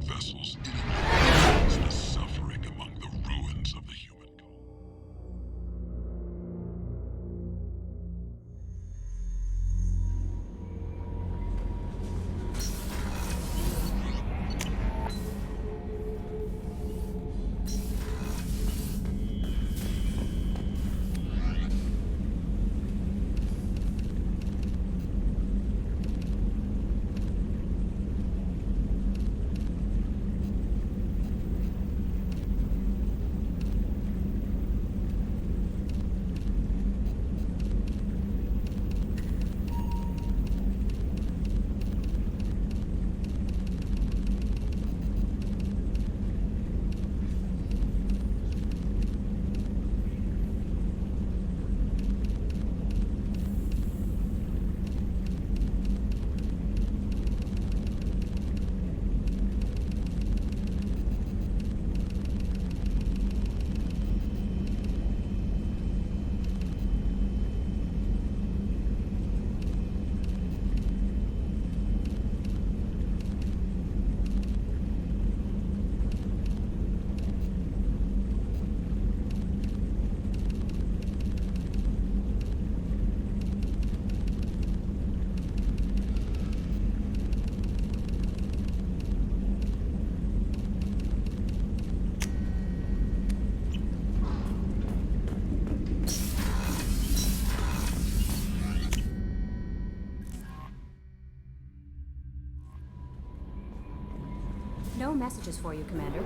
Vessels in the suffering of No messages for you, Commander.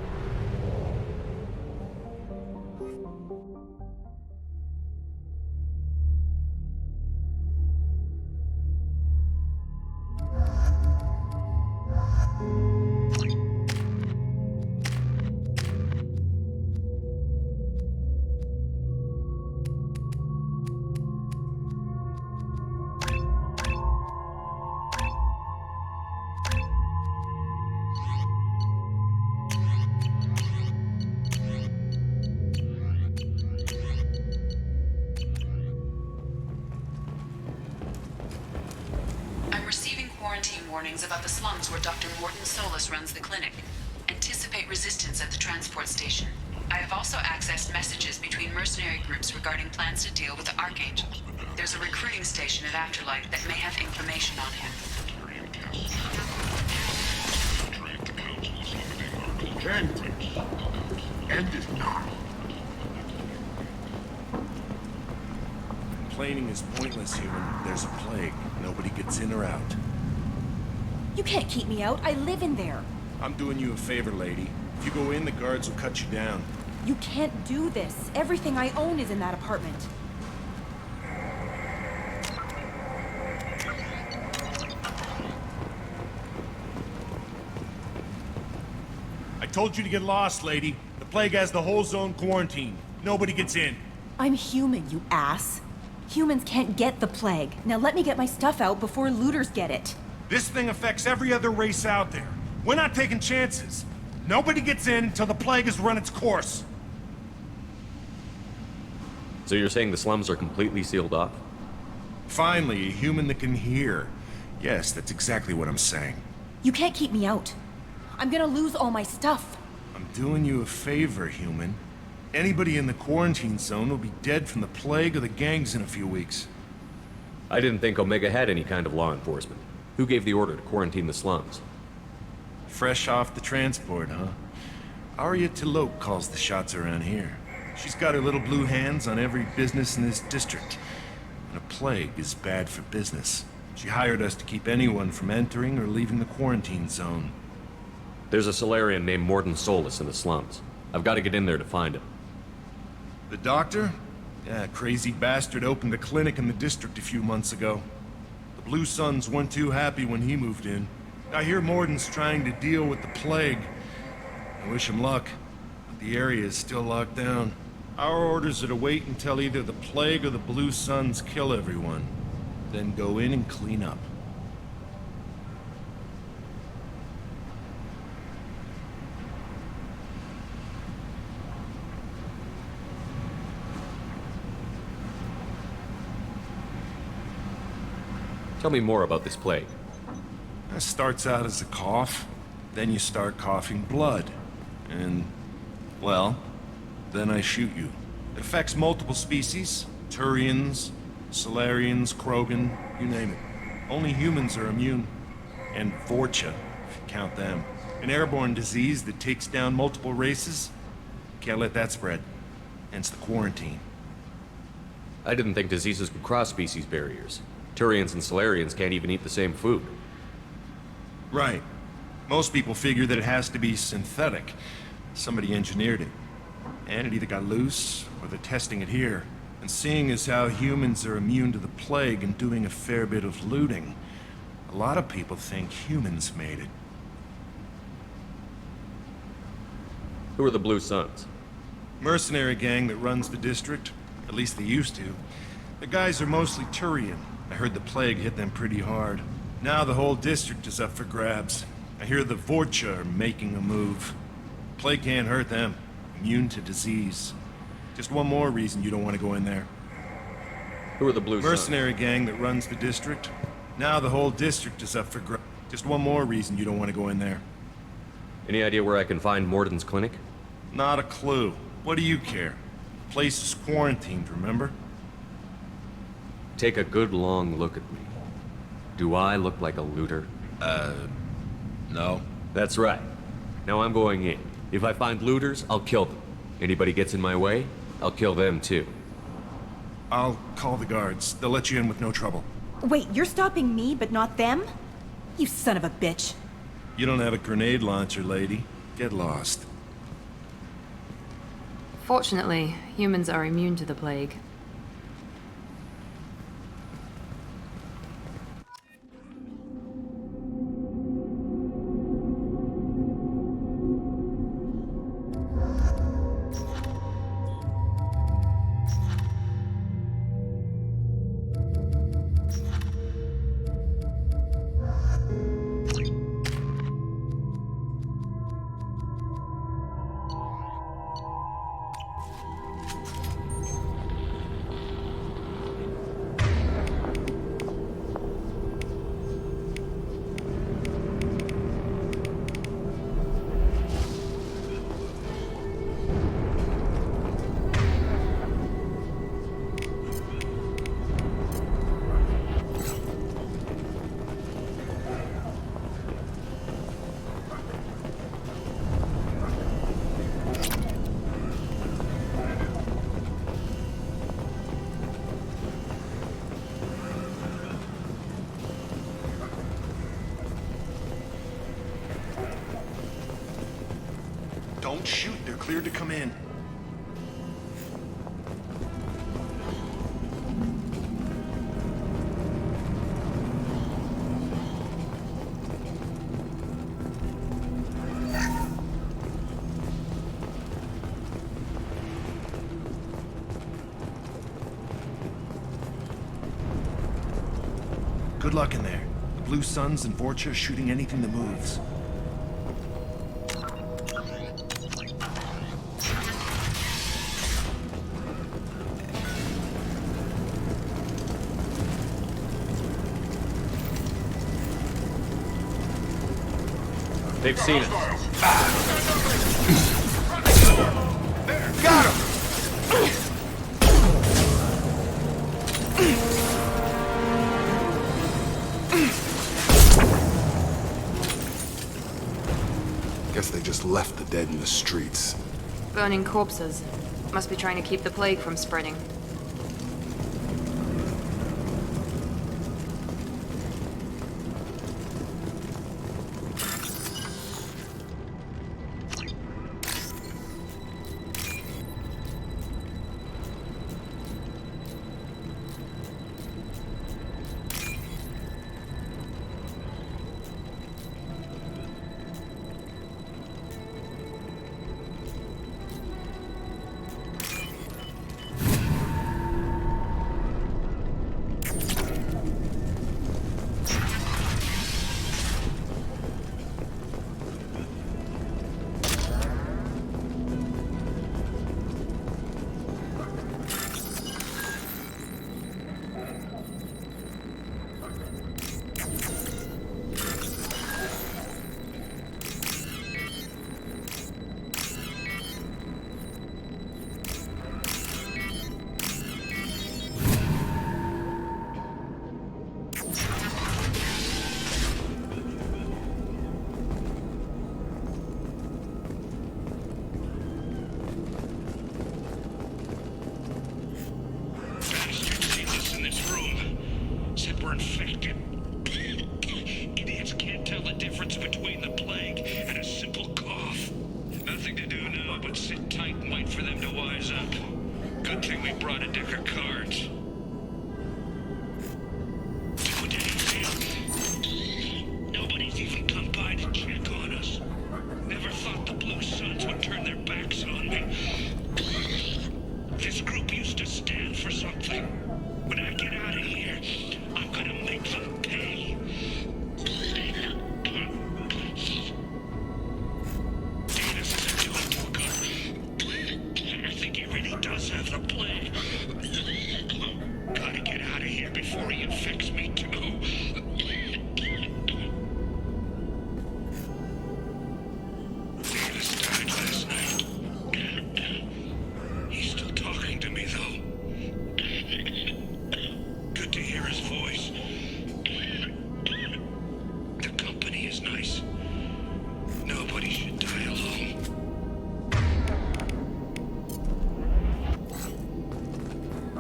I'm receiving quarantine warnings about the slums where Dr. Morton Solus runs the clinic. Anticipate resistance at the transport station. I have also accessed messages between mercenary groups regarding plans to deal with the Archangel. There's a recruiting station at Afterlife that may have information on him. End it now. Complaining is pointless, human. There's a plague. Nobody gets in or out. You can't keep me out. I live in there. I'm doing you a favor, lady. If you go in, the guards will cut you down. You can't do this. Everything I own is in that apartment. I told you to get lost, lady. The plague has the whole zone quarantined. Nobody gets in. I'm human, you ass. Humans can't get the plague. Now let me get my stuff out before looters get it. This thing affects every other race out there. We're not taking chances. Nobody gets in until the plague has run its course. So you're saying the slums are completely sealed off? Finally, a human that can hear. Yes, that's exactly what I'm saying. You can't keep me out. I'm gonna lose all my stuff. I'm doing you a favor, human. Anybody in the quarantine zone will be dead from the plague or the gangs in a few weeks. I didn't think Omega had any kind of law enforcement. Who gave the order to quarantine the slums? Fresh off the transport, huh? Arya Talope calls the shots around here. She's got her little blue hands on every business in this district. And a plague is bad for business. She hired us to keep anyone from entering or leaving the quarantine zone. There's a Solarian named Morton Solus in the slums. I've got to get in there to find him. The doctor? Yeah, crazy bastard opened a clinic in the district a few months ago. The Blue Suns weren't too happy when he moved in. I hear Morton's trying to deal with the plague. I wish him luck, but the area is still locked down. Our orders are to wait until either the plague or the Blue Suns kill everyone, then go in and clean up. Tell me more about this plague. It starts out as a cough, then you start coughing blood. And, well, then I shoot you. It affects multiple species. Turians, Solarians, Krogan, you name it. Only humans are immune. And Vorcha, if you count them. An airborne disease that takes down multiple races. Can't let that spread. Hence the quarantine. I didn't think diseases could cross species barriers. Turians and Solarians can't even eat the same food. Right. Most people figure that it has to be synthetic. Somebody engineered it. And it either got loose, or they're testing it here. And seeing as how humans are immune to the plague and doing a fair bit of looting, a lot of people think humans made it. Who are the Blue Suns? Mercenary gang that runs the district. At least they used to. The guys are mostly Turian. I heard the plague hit them pretty hard. Now the whole district is up for grabs. I hear the Vorcha are making a move. Plague can't hurt them. Immune to disease. Just one more reason you don't want to go in there. Who are the Blue Suns? Mercenary gang that runs the district. Now the whole district is up for grabs. Just one more reason you don't want to go in there. Any idea where I can find Morton's clinic? Not a clue. What do you care? The place is quarantined, remember? Take a good long look at me. Do I look like a looter? No. That's right. Now I'm going in. If I find looters, I'll kill them. Anybody gets in my way, I'll kill them too. I'll call the guards. They'll let you in with no trouble. Wait, you're stopping me, but not them? You son of a bitch. You don't have a grenade launcher, lady. Get lost. Fortunately, humans are immune to the plague. Don't shoot, they're cleared to come in. Good luck in there. The Blue Suns and Vorcha shooting anything that moves. They've seen us. Got him! Guess they just left the dead in the streets. Burning corpses. Must be trying to keep the plague from spreading.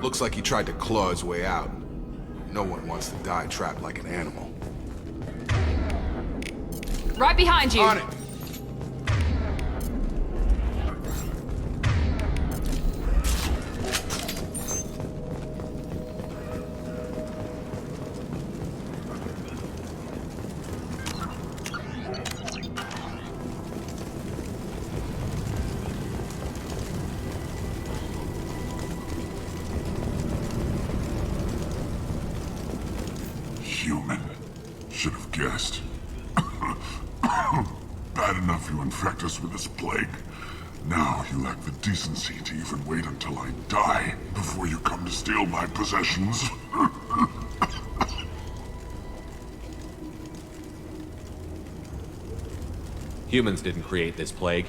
Looks like he tried to claw his way out. No one wants to die trapped like an animal. Right behind you. On it. Human. Should have guessed. Bad enough you infect us with this plague. Now you lack the decency to even wait until I die before you come to steal my possessions. Humans didn't create this plague.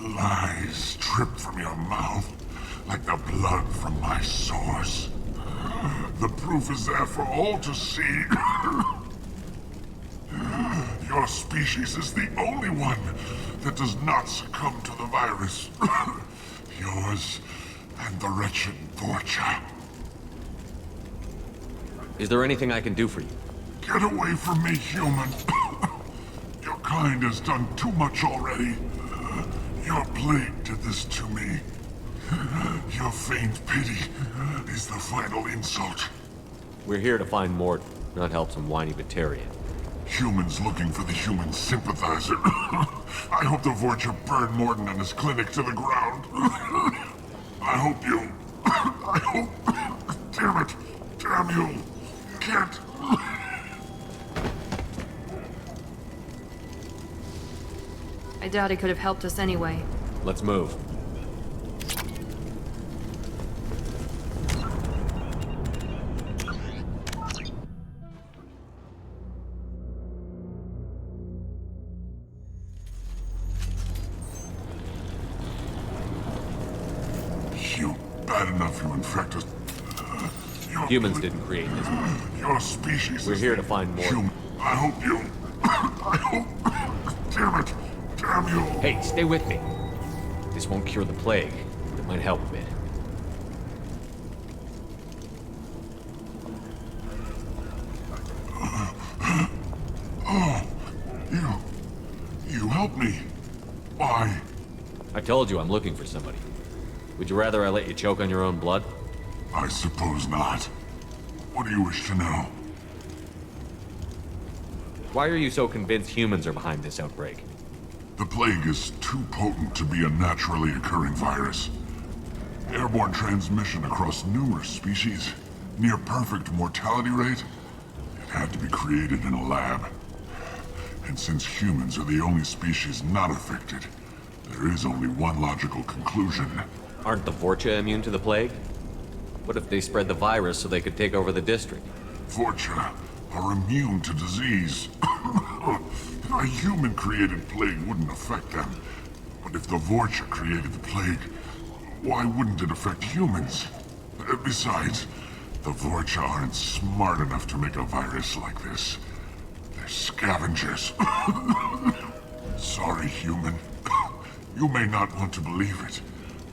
Lies drip from your mouth like the blood from my sores. The proof is there for all to see. Your species is the only one that does not succumb to the virus. Yours and the wretched Vorcha. Is there anything I can do for you? Get away from me, human. Your kind has done too much already. Your plague did this to me. Your faint pity is the final insult. We're here to find Mort, not help some whiny Batarian. Humans looking for the human sympathizer. I hope the Vorcha burned Morton and his clinic to the ground. I hope you... I hope... Damn it! Damn you! Can't... I doubt he could have helped us anyway. Let's move. Bad enough you infect us. Humans didn't create this one. Your species We're here to find more. I hope you... I hope... Damn it! Damn you! Hey, stay with me. This won't cure the plague, but it might help a bit. Oh, you helped me. Why? I told you I'm looking for somebody. Would you rather I let you choke on your own blood? I suppose not. What do you wish to know? Why are you so convinced humans are behind this outbreak? The plague is too potent to be a naturally occurring virus. Airborne transmission across numerous species, near perfect mortality rate. It had to be created in a lab. And since humans are the only species not affected, there is only one logical conclusion. Aren't the Vorcha immune to the plague? What if they spread the virus so they could take over the district? Vorcha are immune to disease. A human-created plague wouldn't affect them. But if the Vorcha created the plague, why wouldn't it affect humans? Besides, the Vorcha aren't smart enough to make a virus like this. They're scavengers. Sorry, human. You may not want to believe it,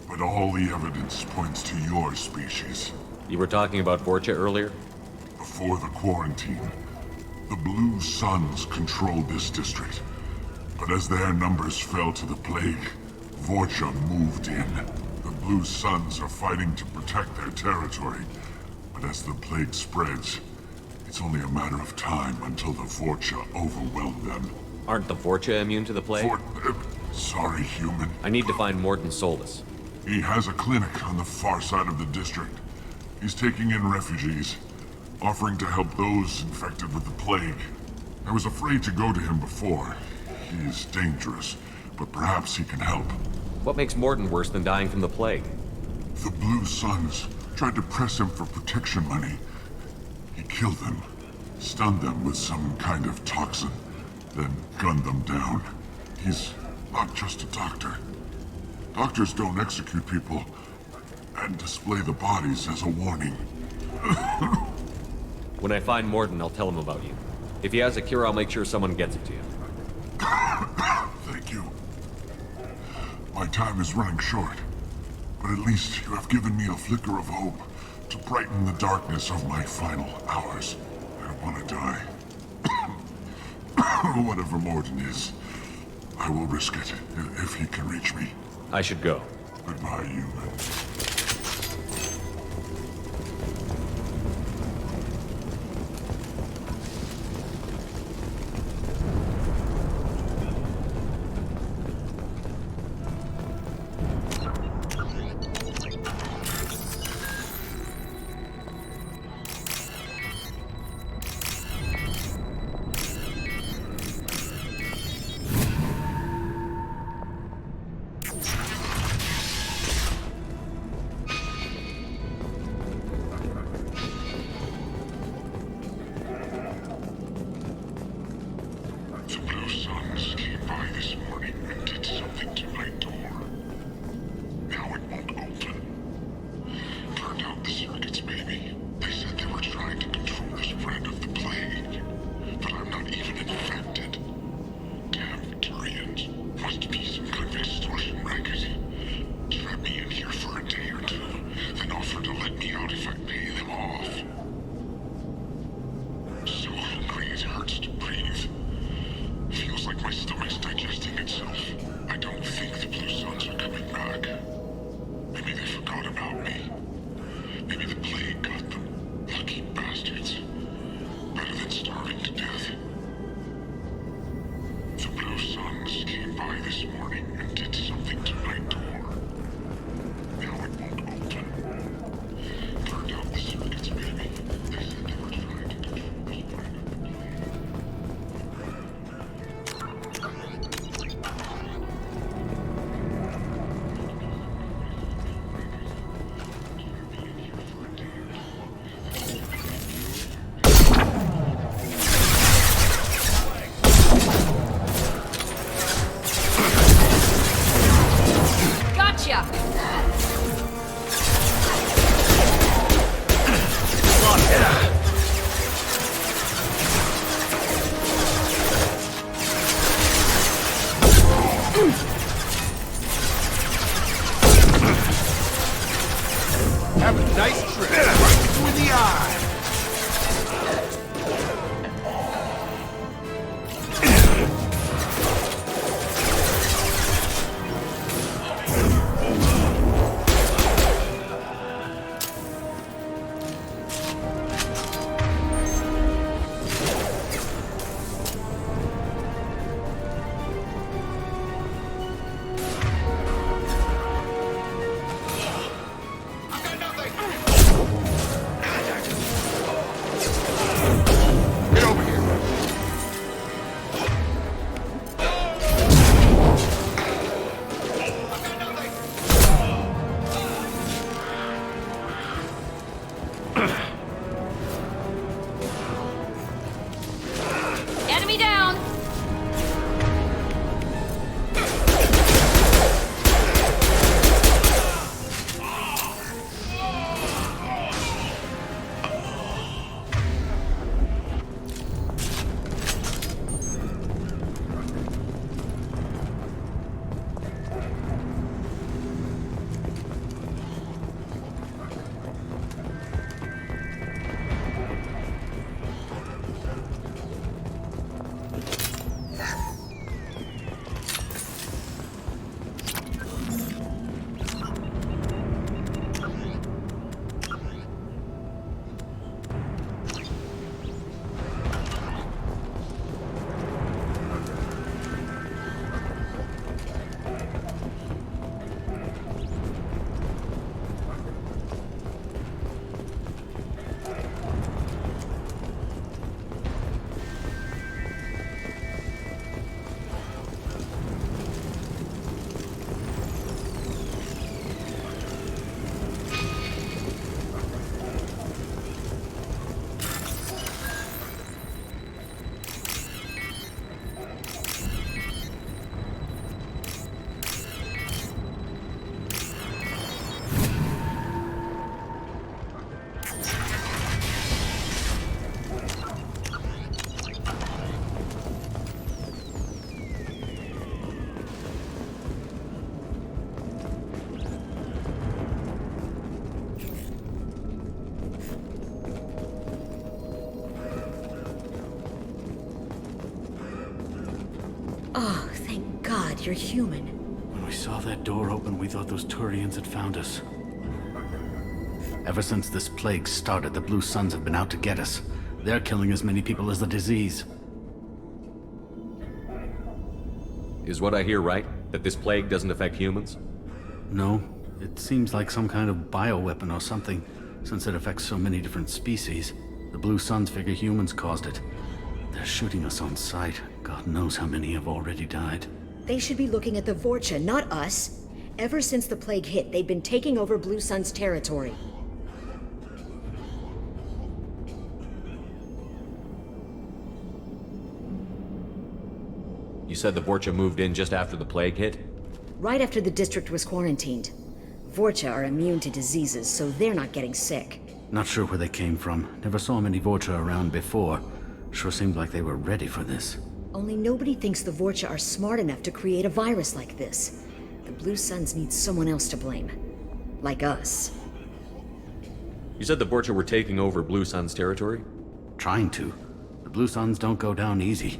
but all the evidence points to your species. You were talking about Vorcha earlier? Before the quarantine, the Blue Suns controlled this district. But as their numbers fell to the plague, Vorcha moved in. The Blue Suns are fighting to protect their territory. But as the plague spreads, it's only a matter of time until the Vorcha overwhelm them. Aren't the Vorcha immune to the plague? Sorry, human. I need to find Morton Solus. He has a clinic on the far side of the district. He's taking in refugees, offering to help those infected with the plague. I was afraid to go to him before. He is dangerous, but perhaps he can help. What makes Morton worse than dying from the plague? The Blue Suns tried to press him for protection money. He killed them, stunned them with some kind of toxin, then gunned them down. He's not just a doctor. Doctors don't execute people and display the bodies as a warning. When I find Morton, I'll tell him about you. If he has a cure, I'll make sure someone gets it to you. Thank you. My time is running short, but at least you have given me a flicker of hope to brighten the darkness of my final hours. I don't want to die. Whatever Morden is, I will risk it if he can reach me. I should go. Goodbye, human. Have a nice trip. Right between the eyes. God, you're human. When we saw that door open, we thought those Turians had found us. Ever since this plague started, the Blue Suns have been out to get us. They're killing as many people as the disease. Is what I hear right? That this plague doesn't affect humans? No. It seems like some kind of bioweapon or something, since it affects so many different species. The Blue Suns figure humans caused it. They're shooting us on sight. God knows how many have already died. They should be looking at the Vorcha, not us. Ever since the plague hit, they've been taking over Blue Sun's territory. You said the Vorcha moved in just after the plague hit? Right after the district was quarantined. Vorcha are immune to diseases, so they're not getting sick. Not sure where they came from. Never saw many Vorcha around before. Sure seemed like they were ready for this. Only nobody thinks the Vorcha are smart enough to create a virus like this. The Blue Suns need someone else to blame. Like us. You said the Vorcha were taking over Blue Sun's territory? Trying to. The Blue Suns don't go down easy.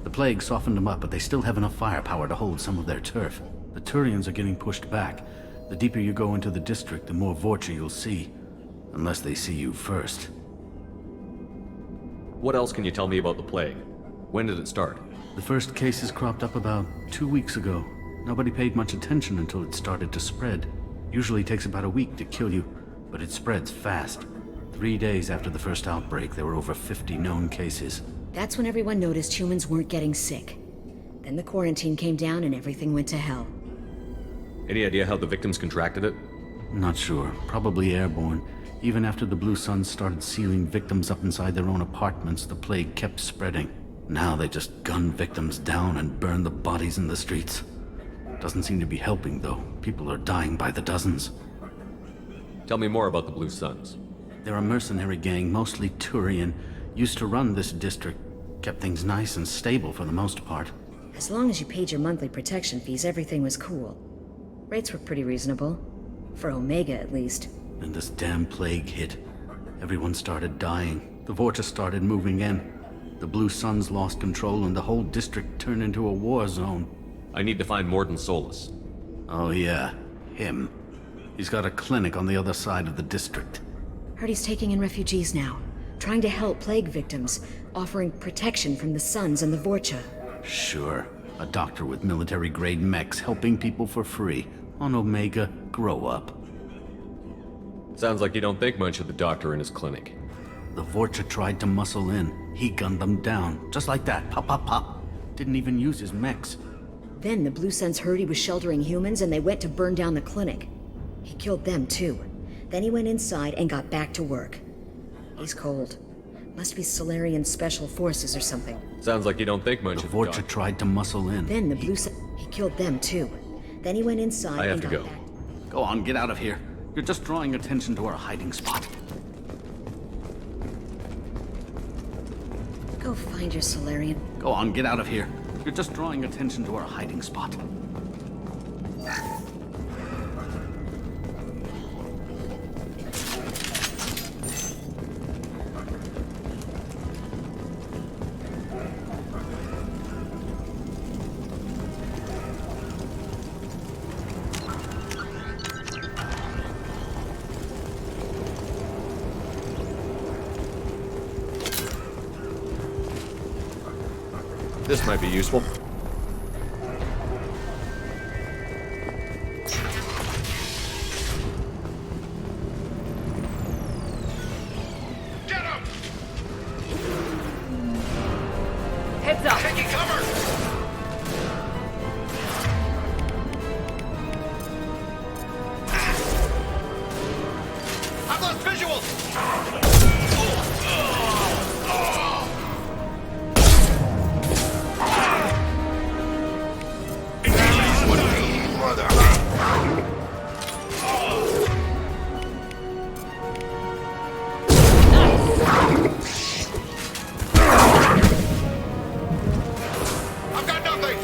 The plague softened them up, but they still have enough firepower to hold some of their turf. The Turians are getting pushed back. The deeper you go into the district, the more Vorcha you'll see. Unless they see you first. What else can you tell me about the plague? When did it start? The first cases cropped up about 2 weeks ago. Nobody paid much attention until it started to spread. Usually takes about a week to kill you, but it spreads fast. 3 days after the first outbreak, there were over 50 known cases. That's when everyone noticed humans weren't getting sick. Then the quarantine came down and everything went to hell. Any idea how the victims contracted it? Not sure. Probably airborne. Even after the Blue Suns started sealing victims up inside their own apartments, the plague kept spreading. Now they just gun victims down and burn the bodies in the streets. Doesn't seem to be helping, though. People are dying by the dozens. Tell me more about the Blue Suns. They're a mercenary gang, mostly Turian. Used to run this district. Kept things nice and stable for the most part. As long as you paid your monthly protection fees, everything was cool. Rates were pretty reasonable. For Omega, at least. And this damn plague hit. Everyone started dying. The Vorcha started moving in. The Blue Suns lost control and the whole district turned into a war zone. I need to find Morden Solus. Oh yeah, him. He's got a clinic on the other side of the district. Heard he's taking in refugees now. Trying to help plague victims. Offering protection from the Suns and the Vorcha. Sure. A doctor with military-grade mechs helping people for free. On Omega, grow up. Sounds like you don't think much of the doctor in his clinic. The Vorcha tried to muscle in. He gunned them down. Just like that. Pop, pop, pop. Didn't even use his mechs. Then the Blue Suns heard he was sheltering humans and they went to burn down the clinic. He killed them too. Then he went inside and got back to work. He's cold. Must be Solarian Special Forces or something. Sounds like you don't think much of the Vorcha tried to muscle in. Then the Blue Suns... He killed them too. Then he went inside and got back. Go on, get out of here. You're just drawing attention to our hiding spot. Go find your Solarian. Go on, get out of here. You're just drawing attention to our hiding spot. This might be useful. Get him! Heads up! Taking cover! I've lost visuals! I've got nothing!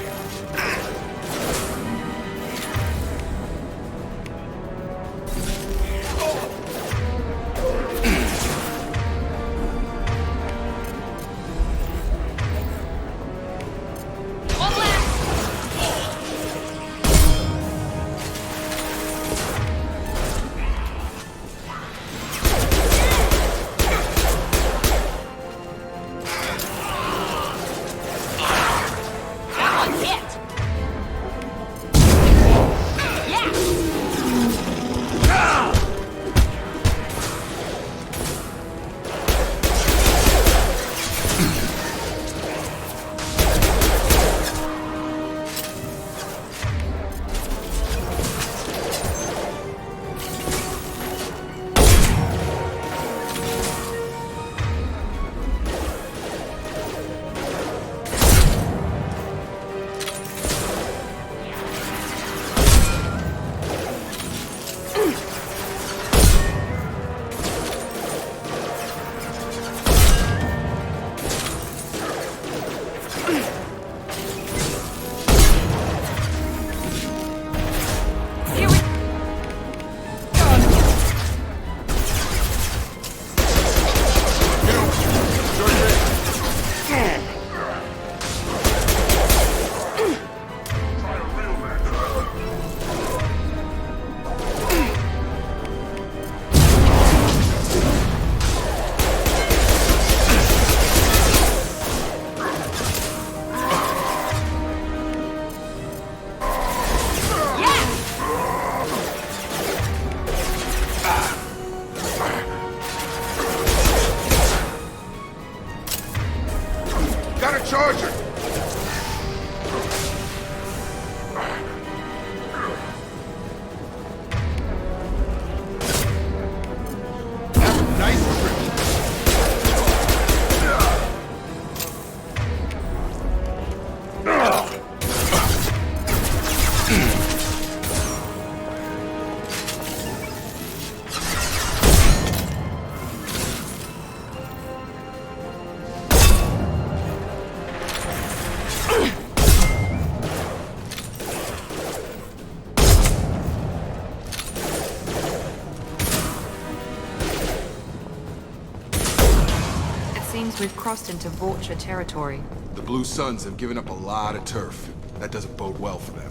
seems we've crossed into Vulture territory. The Blue Suns have given up a lot of turf. That doesn't bode well for them.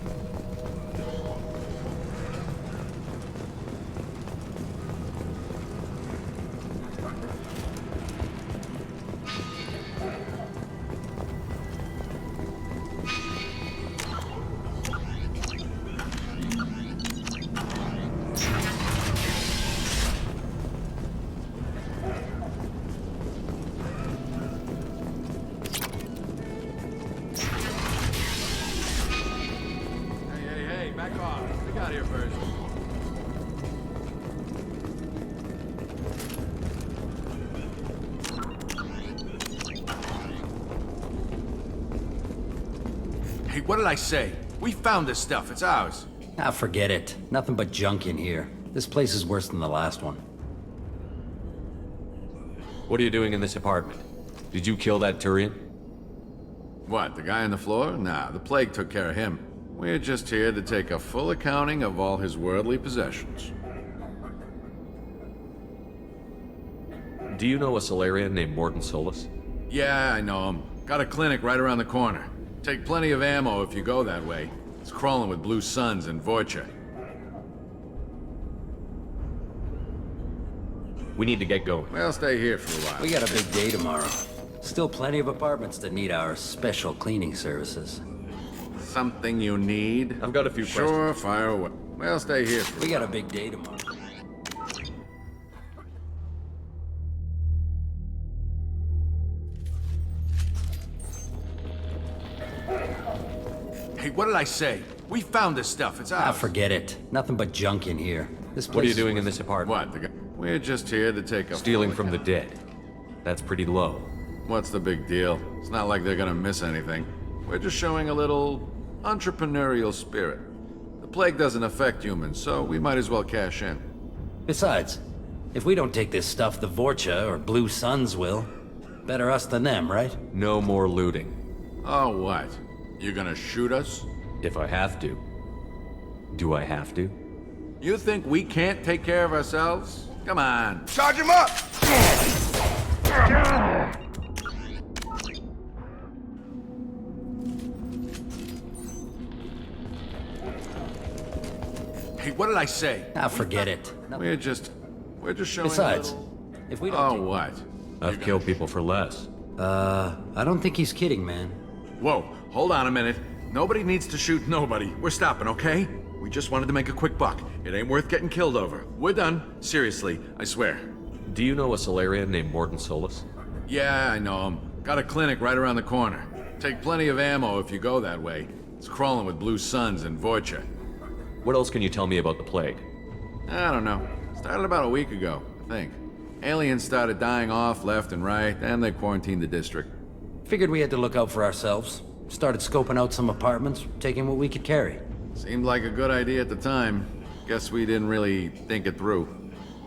Hey, what did I say? We found this stuff. It's ours. Ah, forget it. Nothing but junk in here. This place is worse than the last one. What are you doing in this apartment? Did you kill that Turian? What, the guy on the floor? Nah, the plague took care of him. We're just here to take a full accounting of all his worldly possessions. Do you know a Solarian named Morden Solus? Yeah, I know him. Got a clinic right around the corner. Take plenty of ammo if you go that way. It's crawling with Blue Suns and Voicha. We need to get going. Well, stay here for a while. We got a big day tomorrow. Still plenty of apartments that need our special cleaning services. Something you need? I've got a few questions. Sure, fire away. Well, stay here for a while. We got a big day tomorrow. Hey, what did I say? We found this stuff. It's ours. Ah, forget it. Nothing but junk in here. This place What are you doing in this apartment? What, the guy? We're just here to take a... Stealing from the dead. That's pretty low. What's the big deal? It's not like they're gonna miss anything. We're just showing a little entrepreneurial spirit. The plague doesn't affect humans, so we might as well cash in. Besides, if we don't take this stuff, the Vorcha or Blue Suns will. Better us than them, right? No more looting. Oh, what? You gonna shoot us? If I have to. Do I have to? You think we can't take care of ourselves? Come on. Charge him up! Hey, what did I say? Ah, forget it. We're just showing Besides, a little... if we don't Oh, take... what? I've killed people for less. I don't think he's kidding, man. Whoa, hold on a minute. Nobody needs to shoot nobody. We're stopping, okay? We just wanted to make a quick buck. It ain't worth getting killed over. We're done. Seriously, I swear. Do you know a Solarian named Morden Solus? Yeah, I know him. Got a clinic right around the corner. Take plenty of ammo if you go that way. It's crawling with Blue Suns and Voicha. What else can you tell me about the plague? I don't know. Started about a week ago, I think. Aliens started dying off left and right, and they quarantined the district. Figured we had to look out for ourselves. Started scoping out some apartments, taking what we could carry. Seemed like a good idea at the time. Guess we didn't really think it through.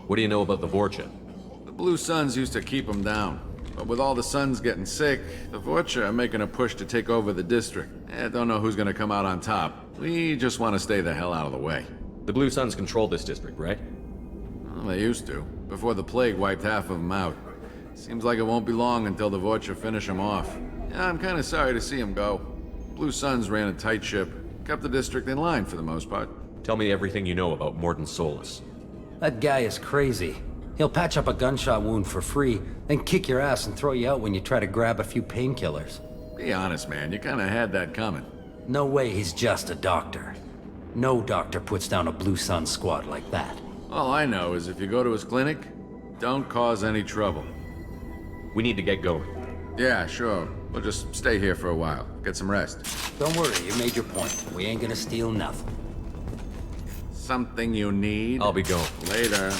What do you know about the Vorcha? The Blue Suns used to keep them down. But with all the Suns getting sick, the Vorcha are making a push to take over the district. Don't know who's gonna come out on top. We just want to stay the hell out of the way. The Blue Suns control this district, right? Well, they used to, before the plague wiped half of them out. Seems like it won't be long until the Vorcha finish them off. Yeah, I'm kinda sorry to see them go. Blue Suns ran a tight ship, kept the district in line for the most part. Tell me everything you know about Morden Solus. That guy is crazy. He'll patch up a gunshot wound for free, then kick your ass and throw you out when you try to grab a few painkillers. Be honest, man, you kinda had that coming. No way he's just a doctor. No doctor puts down a Blue Sun squad like that. All I know is if you go to his clinic, don't cause any trouble. We need to get going. Yeah, sure. We'll just stay here for a while. Get some rest. Don't worry, you made your point. We ain't gonna steal nothing. Something you need? I'll be going. Later.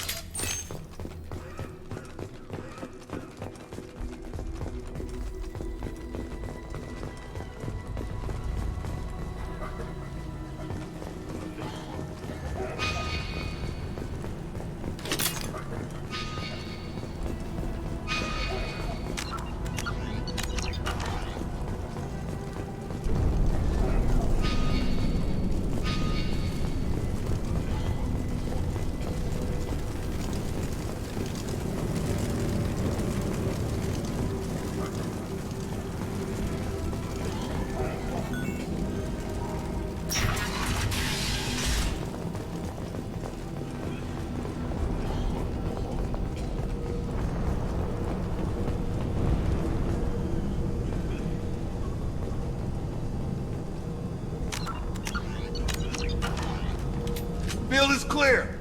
field is clear.